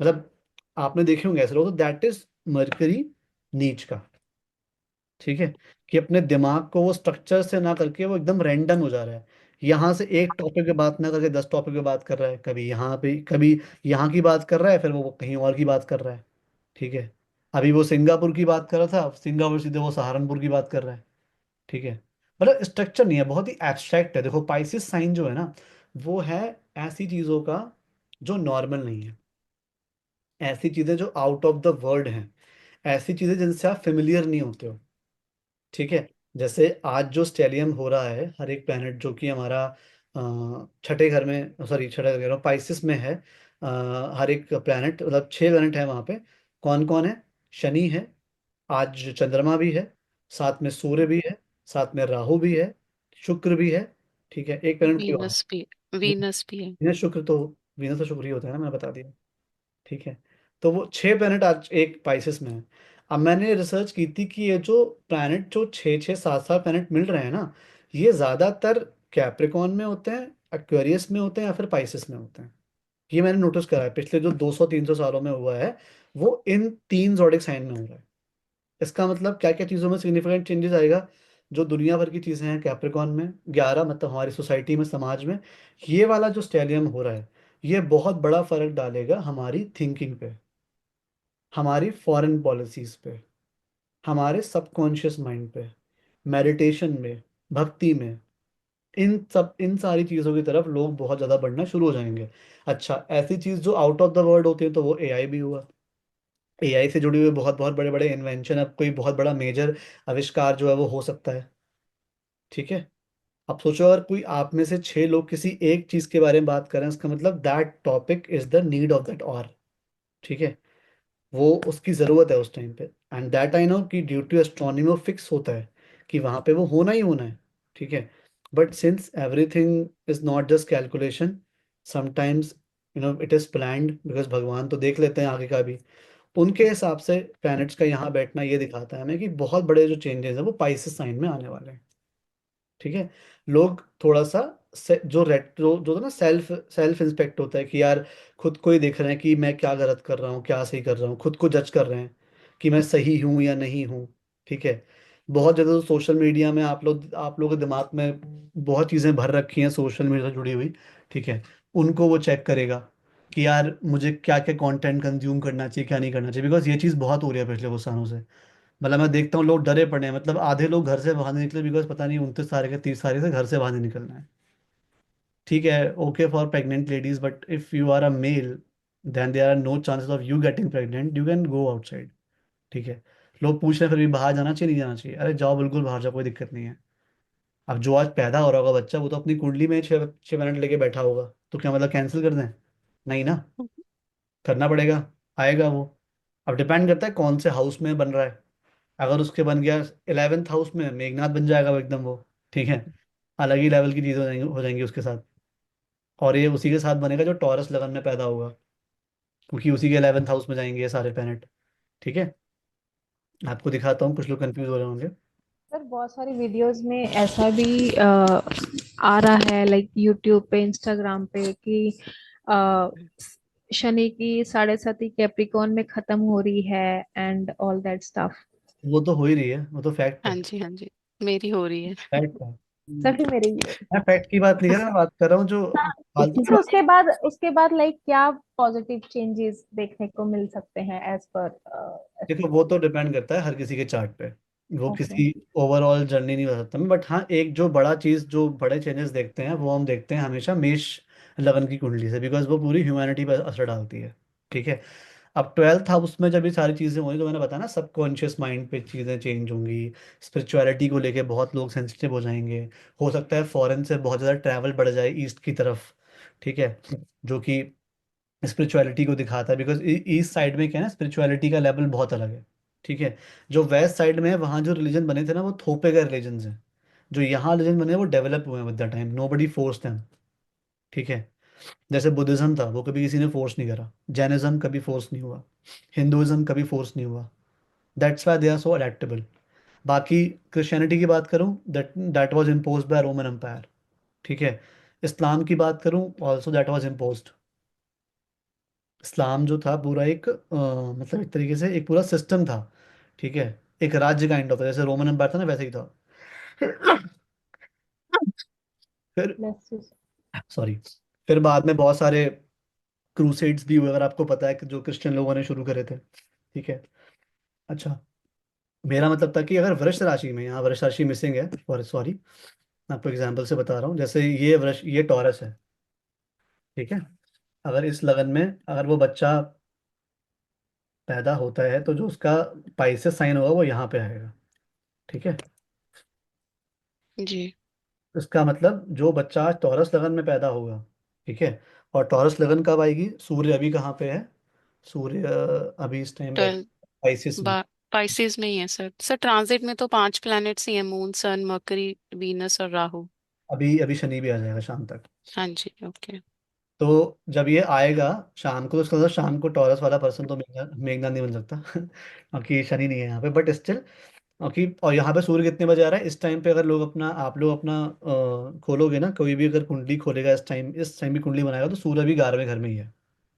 मतलब आपने देखे होंगे ऐसे लोग, तो दैट इज मरकरी नीच का। ठीक है। कि अपने दिमाग को वो स्ट्रक्चर से ना करके वो एकदम रैंडम हो जा रहा है, यहाँ से एक टॉपिक पे बात ना करके 10 टॉपिक पे बात कर रहा है, कभी यहाँ पे, कभी यहाँ की बात कर रहा है, फिर वो कहीं और की बात कर रहा है। ठीक है। अभी वो सिंगापुर की बात कर रहा था, सिंगापुर सीधे वो सहारनपुर की बात कर रहा है। ठीक है। मतलब स्ट्रक्चर नहीं है, बहुत ही एब्स्ट्रैक्ट है। देखो पाइसिस साइन जो है ना, वो है ऐसी चीजों का जो नॉर्मल नहीं है, ऐसी चीजें जो आउट ऑफ द वर्ल्ड हैं, ऐसी चीजें जिनसे आप फेमिलियर नहीं होते हो। ठीक है। जैसे आज जो स्टेलियम हो रहा है, हर एक प्लैनेट जो कि हमारा छठे घर में, सॉरी छठे घर कह रहा हूँ, पाइसिस में है। हर एक प्लैनेट, मतलब 6 प्लैनेट है वहाँ पे। कौन कौन है? शनि है, आज चंद्रमा भी है, साथ में सूर्य भी है, साथ में राहु भी है, शुक्र भी है। ठीक है, एक प्लैनेट की और। वीनस भी, वीनस भी है। वीनस शुक्र तो, वीनस तो शुक्र ही होता है ना, मैंने बता दिया। ठीक है। तो वो 6 प्लैनेट आज एक पाइसेस में है। अब मैंने रिसर्च की थी कि ये जो प्लैनेट, जो 6 6 7 7 प्लैनेट मिल रहे हैं ना, ये ज्यादातर कैप्रिकॉन में होते हैं, एक्वेरियस में होते हैं, या फिर पाइसेस में होते हैं। ये मैंने नोटिस करा है, पिछले जो 200 300 सालों में हुआ है, वो इन तीन जोडिक साइन में हो रहा है। इसका मतलब क्या क्या चीज़ों में सिग्निफिकेंट चेंजेस आएगा? जो दुनिया भर की चीज़ें हैं कैप्रिकॉन में, 11, मतलब हमारी सोसाइटी में, समाज में, ये वाला जो स्टेलियम हो रहा है, ये बहुत बड़ा फर्क डालेगा हमारी थिंकिंग पे, हमारी फॉरेन पॉलिसीज पे, हमारे सबकॉन्शियस माइंड पे, मेडिटेशन में, भक्ति में, इन सारी चीज़ों की तरफ लोग बहुत ज़्यादा बढ़ना शुरू हो जाएंगे। अच्छा, ऐसी चीज़ जो आउट ऑफ द वर्ल्ड होती है, तो वो एआई भी हुआ। एआई से जुड़े हुए बहुत बहुत बड़े बड़े इन्वेंशन, अब कोई बहुत बड़ा मेजर आविष्कार जो है वो हो सकता है। ठीक है। अब सोचो, अगर कोई आप में से 6 लोग किसी एक चीज़ के बारे में बात करें, इसका मतलब that topic is the need of that और। ठीक है। वो उसकी ज़रूरत है उस टाइम पे, एंड दैट आई नो कि ड्यू टू एस्ट्रोनॉमी में फिक्स होता है कि वहाँ पे वो होना ही होना है। ठीक है। But since everything is not just calculation, sometimes it is planned, because भगवान तो देख लेते हैं आगे का भी। उनके हिसाब से प्लैनेट्स का यहाँ बैठना ये दिखाता है हमें कि बहुत बड़े जो चेंजेस हैं वो पाइसेस साइन में आने वाले हैं। ठीक है। लोग थोड़ा सा जो रेट्रो जो होता है ना, सेल्फ सेल्फ इंस्पेक्ट होता है कि यार खुद को ही देख रहे हैं कि मैं क्या गलत कर रहा हूँ, क्या सही कर रहा हूँ, खुद को जज कर रहे हैं कि मैं सही हूँ या नहीं हूँ। ठीक है। बहुत ज़्यादा तो सोशल मीडिया में आप लोगों के दिमाग में बहुत चीज़ें भर रखी हैं सोशल मीडिया से जुड़ी हुई। ठीक है। उनको वो चेक करेगा कि यार मुझे क्या क्या कंटेंट कंज्यूम करना चाहिए, क्या नहीं करना चाहिए, बिकॉज ये चीज़ बहुत हो रही है पिछले कुछ सालों से। मतलब मैं देखता हूँ लोग डरे पड़े हैं, मतलब आधे लोग घर से बाहर नहीं निकले, बिकॉज पता नहीं 29 तारीख या 30 तारीख से घर से बाहर नहीं निकलना है। ठीक है, okay for pregnant ladies, but if you are a male, then there are no chances of you getting pregnant, you can go outside. ठीक है। लोग पूछ रहे हैं फिर भी बाहर जाना चाहिए नहीं जाना चाहिए, अरे जाओ, बिल्कुल बाहर जाओ, कोई दिक्कत नहीं है। अब जो आज पैदा हो रहा होगा बच्चा, वो तो अपनी कुंडली में 6 6 मिनट लेके बैठा होगा, तो क्या मतलब कैंसिल कर दें? नहीं ना, करना पड़ेगा, आएगा वो। अब डिपेंड करता है कौन से हाउस में बन रहा है। अगर उसके बन गया 11th हाउस में, मेघनाथ बन जाएगा वो एकदम वो। ठीक है। अलग ही लेवल की चीज़ हो जाएंगी उसके साथ। और ये उसी के साथ बनेगा जो टॉरस लगन में पैदा होगा, क्योंकि उसी के 11th हाउस में जाएंगे ये सारे प्लैनेट। ठीक है। आपको दिखाता हूँ, कुछ लोग कंफ्यूज हो रहे होंगे। सर बहुत सारी वीडियोस में ऐसा भी आ रहा है, लाइक यूट्यूब पे, इंस्टाग्राम पे, कि अ, शनि की साढ़े साती कैप्रिकॉन में खत्म हो रही है एंड ऑल दैट स्टफ। वो तो हो ही रही है, वो तो फैक्ट हाँ है। जी, हाँ जी, मेरी हो रही है। फैक्ट है। सभी मेरे ये। मैं फैक्ट की बात नहीं कर रहा, मैं बात कर रहा हूँ जो फालतू की फिर बात। उसके बाद लाइक क्या पॉजिटिव चेंजेस देखने को मिल सकते हैं एज पर देखो वो एस्ट्रोलॉजी। तो डिपेंड करता है हर किसी के चार्ट पे, वो ओके। किसी ओवरऑल जर्नी नहीं बता सकता मैं, बट हाँ एक जो बड़ा चीज़, जो बड़े चेंजेस देखते हैं वो हम देखते हैं हमेशा मेष लगन की कुंडली से, बिकॉज वो पूरी ह्यूमैनिटी पर असर डालती है। ठीक है। अब 12th हाउस में जब ये सारी चीज़ें होंगी, तो मैंने बताया ना, सबकॉन्शियस माइंड पे चीज़ें चेंज होंगी, स्पिरिचुअलिटी को लेके बहुत लोग सेंसिटिव हो जाएंगे। हो सकता है फॉरेन से बहुत ज़्यादा ट्रैवल बढ़ जाए ईस्ट की तरफ। ठीक है। जो कि स्पिरिचुअलिटी को दिखाता है, बिकॉज ईस्ट साइड में क्या है ना, स्पिरिचुअलिटी का लेवल बहुत अलग है। ठीक है। जो वेस्ट साइड में है, वहाँ जो रिलीजन बने थे ना, वो थोपे गए रिलीजन हैं। जो यहाँ लेजेंड बने हैं वो डेवलप हुए हैं with the time, nobody force them. ठीक है। जैसे बुद्धिज्म था, वो कभी किसी ने फोर्स नहीं करा। जैनिज्म कभी फोर्स नहीं हुआ। हिंदुइज्म कभी फोर्स नहीं हुआ। That's why they are so adaptable. बाकी क्रिश्चियनिटी की बात करूं, that that was imposed by Roman Empire. ठीक है। इस्लाम की बात करूं, also that was imposed. Islam जो था पूरा एक मतलब एक तरीके से एक पूरा सिस्टम था। ठीक है। एक राज्य काइंड ऑफ था, जैसे रोमन एम्पायर था ना, वैसे ही था। फिर Bless you. सॉरी, फिर बाद में बहुत सारे क्रूसेड्स भी हुए, अगर आपको पता है, कि जो क्रिश्चियन लोगों ने शुरू करे थे। ठीक है। अच्छा, मेरा मतलब था कि अगर वृष राशि में, यहाँ वृष राशि मिसिंग है, और सॉरी, मैं आपको एग्जाम्पल से बता रहा हूँ। जैसे ये वृष, ये टॉरस है। ठीक है। अगर इस लगन में अगर वो बच्चा पैदा होता है, तो जो उसका पाइसेस साइन होगा वो यहाँ पे आएगा। ठीक है। जी। इसका मतलब जो बच्चा टॉरस लगन में पैदा होगा। ठीक है। और टॉरस लगन कब आएगी? सूर्य अभी कहाँ पे है? सूर्य अभी इस टाइम बैठ 12 पाइसिस में। पाइसेस में ही है सर। सर ट्रांजिट में तो 5 प्लैनेट्स ही हैं, मून, सन, मरकरी, वीनस और राहु। अभी अभी शनि भी आ जाएगा शाम तक। हाँ जी, ओके। तो जब ये आएगा शाम को, तो उसका मतलब शाम को टॉरस वाला पर्सन तो मेघनाथ नहीं बन सकता क्योंकि शनि नहीं है यहाँ पे, बट स्टिल। क्योंकि और यहाँ पे सूर्य कितने बजे आ रहा है इस टाइम पे? अगर लोग अपना आप लोग अपना खोलोगे ना, कोई भी अगर कुंडली खोलेगा इस टाइम भी कुंडली बनाएगा, तो सूर्य भी 11वें घर में ही है।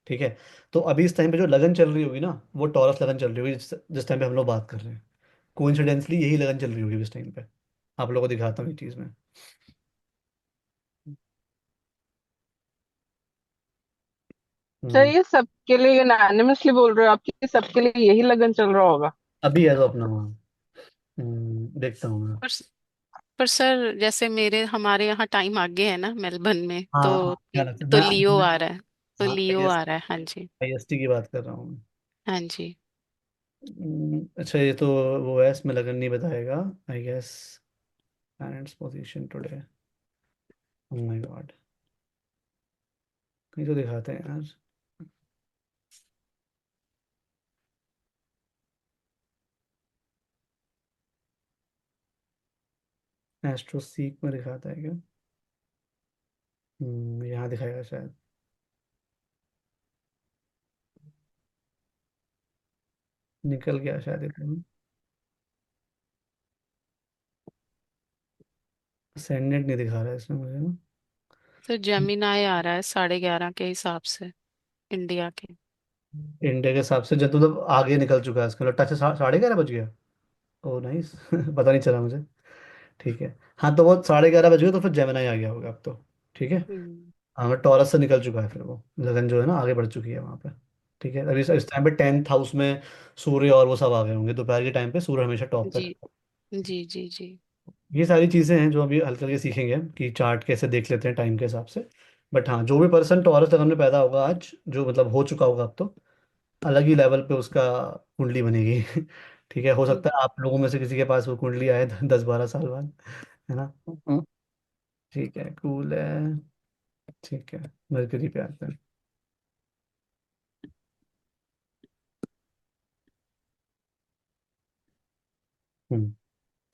ठीक है। तो अभी इस टाइम पे जो लगन चल रही होगी ना, वो टॉरस लगन चल रही होगी, जिस टाइम पे हम लोग बात कर रहे हैं। कोइंसिडेंसली यही लगन चल रही होगी इस टाइम पे। आप लोगों को दिखाता हूँ ये चीज़ में। सर हम्म, ये सबके लिए यूनानिमसली बोल रहे हो आप कि सबके लिए यही लगन चल रहा होगा? अभी है तो अपना वहाँ। देखता हूँ मैं। पर पर सर जैसे मेरे हमारे यहाँ टाइम आगे है ना मेलबर्न में, हाँ तो हाँ, क्या लगता है? तो लियो मैं आ रहा है। तो हाँ, लियो आ रहा है, हाँ जी। आईएसटी की बात कर रहा हूँ मैं। हाँ जी। अच्छा, ये तो वो है, इसमें लगन नहीं बताएगा, I guess. Planets position today. Oh my God, कहीं तो दिखाते हैं यार। एस्ट्रो सीक में दिखाता है क्या? यहाँ दिखाएगा शायद। निकल गया शायद एकदम। सेंडेंट नहीं दिखा रहा है इसमें मुझे ना। सर जेमिनाई आ रहा है 11:30 के हिसाब से, इंडिया के। इंडिया के हिसाब से जब, तो आगे निकल चुका है इसका, मतलब टच 11:30 बज गया। ओह नाइस पता नहीं चला मुझे। ठीक है। हाँ, तो वो 11:30 बज गए, तो फिर जेमिनाई आ गया होगा अब तो। ठीक है। हम्म। हाँ, मैं टॉरस से निकल चुका है, फिर वो लगन जो है ना आगे बढ़ चुकी है वहाँ पे। ठीक है। अभी इस टाइम पे 10th हाउस में सूर्य और वो सब आ गए होंगे, दोपहर के टाइम पे सूर्य हमेशा टॉप पे जी रहता जी जी जी। है। ये सारी चीज़ें हैं जो अभी हल्के हल्के सीखेंगे कि चार्ट कैसे देख लेते हैं टाइम के हिसाब से। बट हाँ, जो भी पर्सन टॉरस लगन में पैदा होगा आज, जो मतलब हो चुका होगा अब तो, अलग ही लेवल पे उसका कुंडली बनेगी ठीक है। हो सकता है आप लोगों में से किसी के पास वो कुंडली आए 10-12 साल बाद, है ना। ठीक है, कूल है। ठीक है, मरकरी पे आते हैं।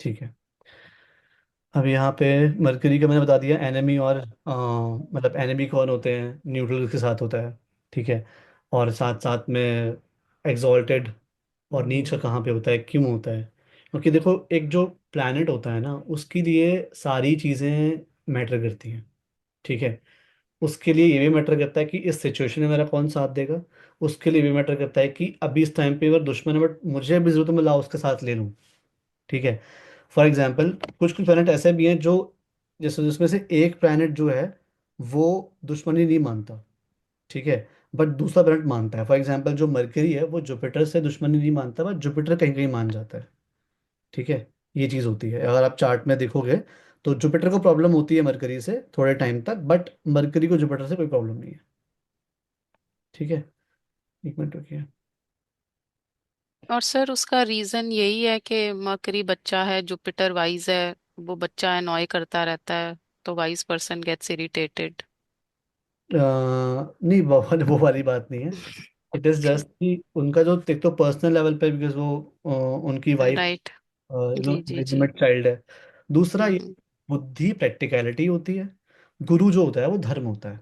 ठीक है। अब यहाँ पे मरकरी का मैंने बता दिया एनिमी, और मतलब एनिमी कौन होते हैं, न्यूट्रल के साथ होता है। ठीक है। और साथ साथ में एग्जॉल्टेड और नीच का कहाँ पे होता है, क्यों होता है? क्योंकि देखो, एक जो प्लैनेट होता है ना, उसके लिए सारी चीज़ें मैटर करती हैं। ठीक है। उसके लिए ये भी मैटर करता है कि इस सिचुएशन में मेरा कौन साथ देगा। उसके लिए भी मैटर करता है कि अभी इस टाइम पे अगर दुश्मन है, बट मुझे भी जरूरत है, मैं लाओ उसके साथ ले लूँ। ठीक है। फॉर एग्जाम्पल, कुछ कुछ प्लैनेट ऐसे भी हैं जो, जैसे जिसमें से एक प्लैनेट जो है वो दुश्मनी नहीं मानता। ठीक है। बट दूसरा प्लैनेट मानता है। फॉर एग्जाम्पल, जो मरकरी है वो जुपिटर से दुश्मनी नहीं मानता, बट जुपिटर कहीं कहीं मान जाता है। ठीक है। ये चीज़ होती है, अगर आप चार्ट में देखोगे, तो जुपिटर को प्रॉब्लम होती है मरकरी से थोड़े टाइम तक, बट मरकरी को जुपिटर से कोई प्रॉब्लम नहीं है। ठीक है। एक मिनट रुकिए। और सर उसका रीजन यही है कि मरकरी बच्चा है, जुपिटर वाइज है, वो बच्चा एनॉय करता रहता है, तो वाइज पर्सन गेट्स इरिटेटेड। नहीं, वो वाली बात नहीं है। इट इज़ जस्ट कि उनका जो एक तो पर्सनल लेवल पे, बिकॉज वो उनकी वाइफ राइट। जी जी जी। लेजिटिमेट चाइल्ड है। दूसरा ये, हम्म बुद्धि प्रैक्टिकलिटी होती है, गुरु जो होता है वो धर्म होता है।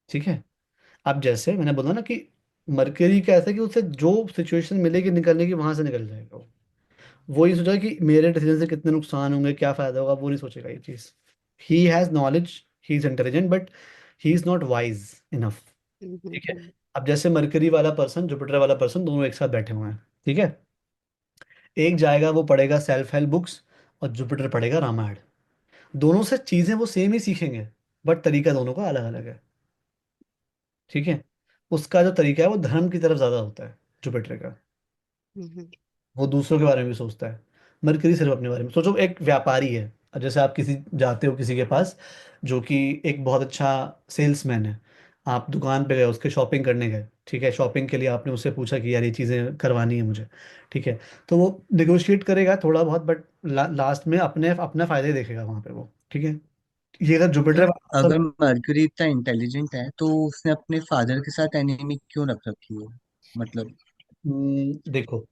ठीक है। अब जैसे मैंने बोला ना कि मरकरी का ऐसा है कि उसे जो सिचुएशन मिलेगी निकलने की वहां से निकल जाएगा वो ये सोचेगा कि मेरे डिसीजन से कितने नुकसान होंगे, क्या फायदा होगा, वो नहीं सोचेगा ये चीज। He has knowledge, he is intelligent, but he is not wise enough. ठीक है। हम्म। अब जैसे मरकरी वाला पर्सन, जुपिटर वाला पर्सन, दोनों एक साथ बैठे हुए हैं। ठीक है। एक जाएगा वो पढ़ेगा सेल्फ हेल्प बुक्स, और जुपिटर पढ़ेगा रामायण। दोनों से चीजें वो सेम ही सीखेंगे, बट तरीका दोनों का अलग अलग है। ठीक है। उसका जो तरीका है वो धर्म की तरफ ज्यादा होता है, जुपिटर का। हम्म। वो दूसरों के बारे में भी सोचता है। मरकरी सिर्फ अपने बारे में। सोचो एक व्यापारी है, अब जैसे आप किसी जाते हो किसी के पास जो कि एक बहुत अच्छा सेल्समैन है। आप दुकान पे गए, उसके शॉपिंग करने गए। ठीक है। शॉपिंग के लिए आपने उससे पूछा कि यार ये चीज़ें करवानी है मुझे। ठीक है। तो वो निगोशिएट करेगा थोड़ा बहुत, बट लास्ट में अपने अपना फायदा ही देखेगा वहां पे वो। ठीक है। ये अगर जुपिटर सर वाला अगर person- मर्क्यूरी इतना इंटेलिजेंट है तो उसने अपने फादर के साथ एनिमी क्यों रख रखी है? मतलब। देखो,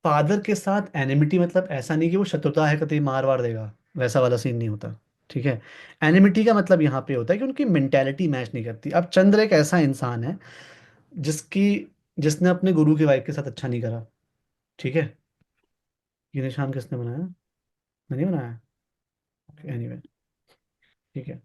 फादर के साथ एनिमिटी मतलब ऐसा नहीं कि वो शत्रुता है, कतई मार वार देगा, वैसा वाला सीन नहीं होता। ठीक है। एनिमिटी का मतलब यहाँ पे होता है कि उनकी मेंटेलिटी मैच नहीं करती। अब चंद्र एक ऐसा इंसान है जिसकी जिसने अपने गुरु की वाइफ के साथ अच्छा नहीं करा। ठीक है। ये निशान किसने बनाया? मैंने बनाया। एनीवे। ठीक है।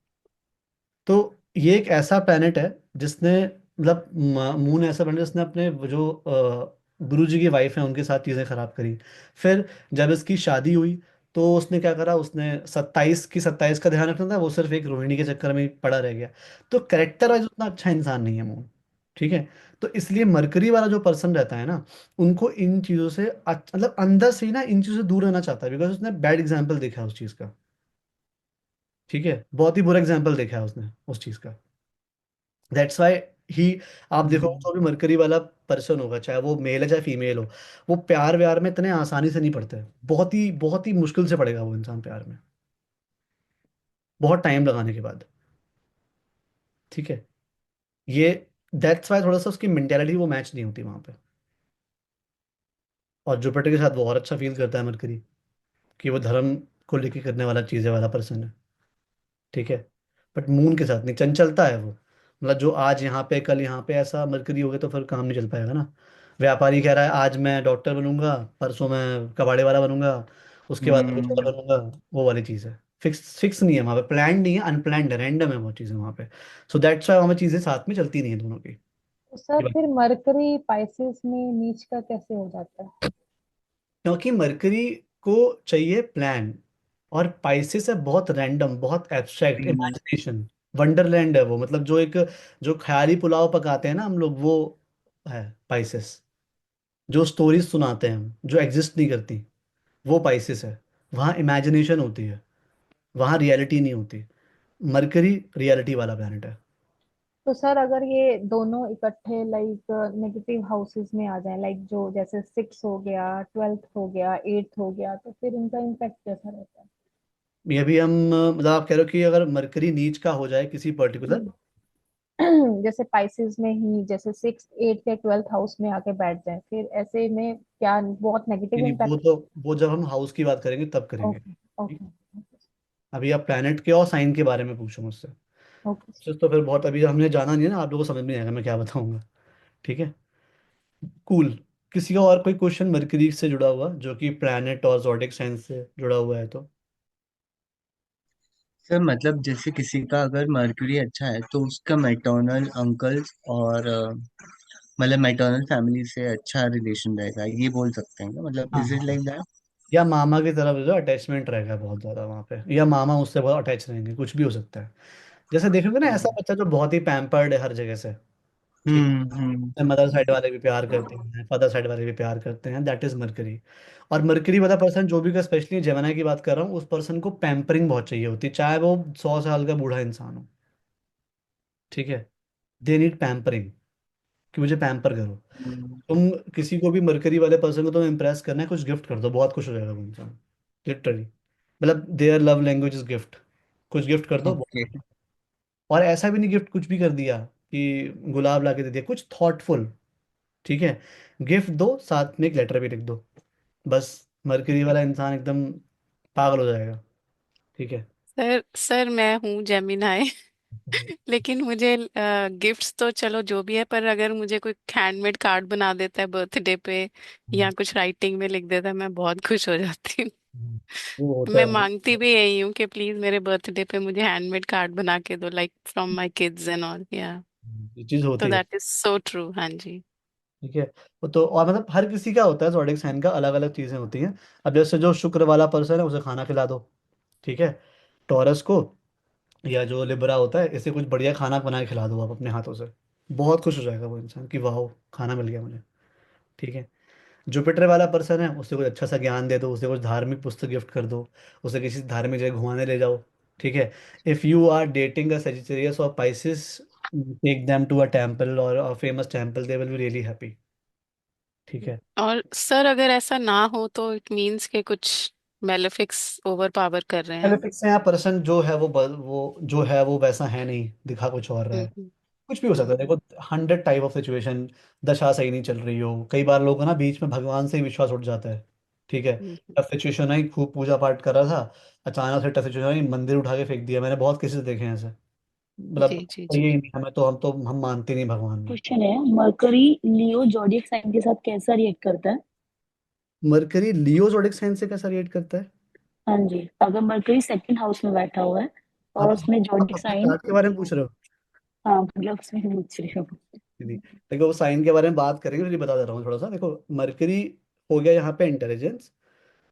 तो ये एक ऐसा प्लेनेट है जिसने मतलब मून ऐसा प्लेनेट जिसने अपने वो जो गुरु जी की वाइफ है उनके साथ चीज़ें खराब करी। फिर जब इसकी शादी हुई तो उसने क्या करा, उसने 27 का ध्यान रखना था, वो सिर्फ एक रोहिणी के चक्कर में ही पड़ा रह गया। तो कैरेक्टर वाइज उतना अच्छा इंसान नहीं है मून। ठीक है। तो इसलिए मरकरी वाला जो पर्सन रहता है ना, उनको इन चीज़ों से मतलब अंदर से ही ना इन चीज़ों से दूर रहना चाहता है, बिकॉज उसने बैड एग्जाम्पल देखा है उस चीज़ का। ठीक है। बहुत ही बुरा एग्जाम्पल देखा है उसने उस चीज़ का। दैट्स वाई ही, आप देखो हम्म। जो भी मरकरी वाला पर्सन होगा, चाहे वो मेल है चाहे फीमेल हो, वो प्यार व्यार में इतने आसानी से नहीं पड़ते। बहुत ही मुश्किल से पड़ेगा वो इंसान प्यार में, बहुत टाइम लगाने के बाद। ठीक है। ये दैट्स वाई थोड़ा सा उसकी मेंटेलिटी वो मैच नहीं होती वहां पे। और जुपिटर के साथ वो और अच्छा फील करता है मरकरी, कि वो धर्म को लेके करने वाला चीज़ें वाला पर्सन है। ठीक है। बट मून के साथ नहीं, चंचलता है वो। मतलब जो आज यहाँ पे कल यहाँ पे, ऐसा मरकरी हो गया तो फिर काम नहीं चल पाएगा ना। व्यापारी कह रहा है आज मैं डॉक्टर बनूंगा, परसों मैं कबाड़े वाला बनूंगा, उसके बाद मैं कुछ और हम्म। बनूंगा। वो वाली चीज़ है। फिक्स फिक्स नहीं है वहाँ पे, प्लान नहीं है, अनप्लान्ड है, रैंडम है बहुत चीज़ें वहाँ पे। सो दैट्स वाई वहाँ पे चीज़ें साथ में चलती नहीं है दोनों की। तो सर फिर मरकरी पाइसेस में नीच का कैसे हो जाता है? क्योंकि मरकरी को चाहिए प्लान, और पाइसेस है बहुत रैंडम, बहुत एब्स्ट्रैक्ट हम्म। इमेजिनेशन। वंडरलैंड है वो, मतलब जो एक जो ख्याली पुलाव पकाते हैं ना हम लोग, वो है पाइसेस। जो स्टोरीज सुनाते हैं हम, जो एग्जिस्ट नहीं करती, वो पाइसेस है। वहाँ इमेजिनेशन होती है, वहाँ रियलिटी नहीं होती। मरकरी रियलिटी वाला प्लैनेट है। तो सर अगर ये दोनों इकट्ठे लाइक नेगेटिव हाउसेस में आ जाए, लाइक जो जैसे 6 हो गया, 12th हो गया, 8th हो गया, तो फिर इनका इम्पैक्ट कैसा रहता ये भी हम मतलब आप कह रहे हो कि अगर मरकरी नीच का हो जाए किसी पर्टिकुलर। है? जैसे पाइसेस में ही जैसे 6, 8 या 12th हाउस में आके बैठ जाए, फिर ऐसे में क्या बहुत नेगेटिव नहीं नहीं, वो इम्पैक्ट? तो वो जब हम हाउस की बात करेंगे तब करेंगे। ओके, ओके, अभी आप प्लैनेट के और साइन के बारे में पूछो मुझसे। ओके। तो फिर बहुत, अभी हमने जाना नहीं है ना, आप लोगों को समझ में नहीं आएगा मैं क्या बताऊंगा। ठीक है। कूल। किसी का और कोई क्वेश्चन मरकरी से जुड़ा हुआ जो कि प्लैनेट और zodiac साइंस से जुड़ा हुआ है तो? सर मतलब जैसे किसी का अगर मर्क्यूरी अच्छा है तो उसका मैटरनल अंकल्स और मतलब मैटरनल फैमिली से अच्छा रिलेशन रहेगा, ये बोल सकते हैं क्या? मतलब हाँ इज इट हाँ। Like that? या मामा की तरफ जो अटैचमेंट रहेगा बहुत ज्यादा वहाँ पे, या मामा उससे बहुत अटैच रहेंगे, कुछ भी हो सकता है। जैसे देखोगे ना ऐसा बच्चा जो बहुत ही पैम्पर्ड है हर जगह से। ठीक हम्म। है। मदर साइड वाले भी प्यार करते हैं, फादर साइड वाले भी प्यार करते हैं, दैट इज मरकरी। और मरकरी वाला पर्सन जो भी का, स्पेशली जेमिनी की बात कर रहा हूँ, उस पर्सन को पैम्परिंग बहुत चाहिए होती है, चाहे वो 100 साल का बूढ़ा इंसान हो। ठीक है। दे नीड पैम्परिंग, कि मुझे पैम्पर करो। हम्म। तुम किसी को भी मरकरी वाले पर्सन को तुम्हें इम्प्रेस करना है, कुछ गिफ्ट कर दो, बहुत खुश हो जाएगा वो इंसान। लिटरली, मतलब their love language is gift. कुछ गिफ्ट कर दो ओके। और ऐसा भी नहीं गिफ्ट कुछ भी कर दिया कि गुलाब ला के दे दिया, कुछ थॉटफुल। ठीक है। गिफ्ट दो, साथ में एक लेटर भी लिख दो, बस। मरकरी वाला इंसान एकदम पागल हो जाएगा। ठीक है। सर सर मैं हूँ जेमिनाई। लेकिन मुझे गिफ्ट्स तो चलो जो भी है, पर अगर मुझे कोई हैंडमेड कार्ड बना देता है बर्थडे पे या कुछ राइटिंग में लिख देता है, मैं बहुत खुश हो जाती हूँ। वो होता मैं है। मांगती भी यही हूँ कि प्लीज मेरे बर्थडे पे मुझे हैंडमेड कार्ड बना के दो, like from my kids and all, या ये चीज तो होती है। That is so true. हाँ जी। ठीक है। वो तो और मतलब हर किसी का होता है, ज़ोडिएक साइन का अलग अलग चीज़ें होती हैं। अब जैसे जो शुक्र वाला पर्सन है उसे खाना खिला दो। ठीक है। टॉरस को या जो लिब्रा होता है इसे कुछ बढ़िया खाना बना के खिला दो आप अपने हाथों से, बहुत खुश हो जाएगा वो इंसान कि वाह खाना मिल गया मुझे। ठीक है। जुपिटर वाला पर्सन है उसे कुछ अच्छा सा ज्ञान दे दो, उसे कुछ धार्मिक पुस्तक गिफ्ट कर दो, उसे किसी धार्मिक जगह घुमाने ले जाओ। ठीक है। If you are dating a Sagittarius और Pisces, take them to a temple और a famous temple, they will be really happy. ठीक है। और सर अगर ऐसा ना हो तो इट मीन्स के कुछ मेलेफिक्स ओवर पावर कर रहे हैं। एलिफिक्स है या पर्सन जो है वो जो है वो वैसा है नहीं, दिखा कुछ और रहा है। हम्म। कुछ भी हो सकता है, हम्म। देखो 100 टाइप ऑफ सिचुएशन। दशा सही नहीं चल रही हो, कई बार लोगों को ना बीच में भगवान से ही विश्वास उठ जाता है। ठीक है। हम्म। टफ सिचुएशन आई, खूब पूजा पाठ कर रहा था, अचानक से टफ सिचुएशन आई, मंदिर उठा के फेंक दिया। मैंने बहुत केसेस देखे हैं ऐसे। मतलब जी जी जी। ये नहीं, हम मानते नहीं भगवान में। क्वेश्चन है, मरकरी लियो जोडियक साइन के साथ कैसा रिएक्ट करता है? मरकरी लियो जोडिक साइन से कैसा रिएक्ट करता है? हाँ जी, अगर मरकरी सेकंड हाउस में बैठा हुआ है और आप उसमें आप जोडियक अपने साइन, चार्ट के बारे में पूछ रहे हो? हाँ मतलब उसमें पूछ रही हूँ। नहीं, देखो वो साइन के बारे में बात करेंगे, फिर ये बता दे रहा हूँ थोड़ा सा। देखो मरकरी हो गया यहाँ पे इंटेलिजेंस,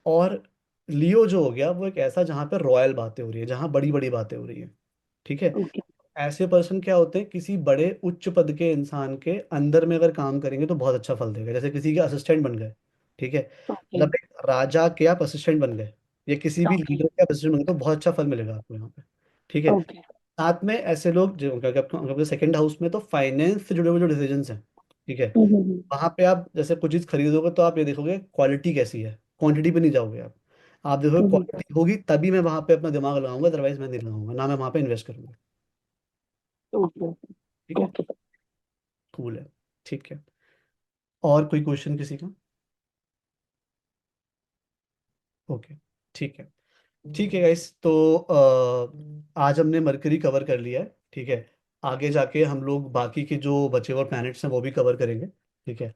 और लियो जो हो गया वो एक ऐसा जहाँ पे रॉयल बातें हो रही है, जहाँ बड़ी बड़ी बातें हो रही है। ठीक है। ओके। ऐसे पर्सन क्या होते हैं, किसी बड़े उच्च पद के इंसान के अंदर में अगर काम करेंगे तो बहुत अच्छा फल देगा। जैसे किसी के असिस्टेंट बन गए। ठीक है। ओके। मतलब एक राजा के आप असिस्टेंट बन गए, या किसी भी ओके। लीडर के असिस्टेंट बन गए तो बहुत अच्छा फल मिलेगा आपको यहाँ पे। ठीक है। ओके। साथ में ऐसे लोग जो क्योंकि सेकंड हाउस में तो फाइनेंस से जुड़े हुए जो डिसीजंस हैं। ठीक है। वहां पे आप जैसे कुछ चीज खरीदोगे तो आप ये देखोगे क्वालिटी कैसी है, क्वांटिटी पे नहीं जाओगे आप देखोगे क्वालिटी होगी तभी मैं वहां पे अपना दिमाग लगाऊंगा, अदरवाइज मैं नहीं लगाऊंगा ना, मैं वहां पे इन्वेस्ट करूंगा। ओके। ठीक है। ओके। कूल है। ठीक है। और कोई क्वेश्चन किसी का? ओके। ठीक है। ठीक है गाइस, तो आज हमने मरकरी कवर कर लिया है। ठीक है। आगे जाके हम लोग बाकी के जो बचे हुए प्लैनेट्स हैं वो भी कवर करेंगे। ठीक है।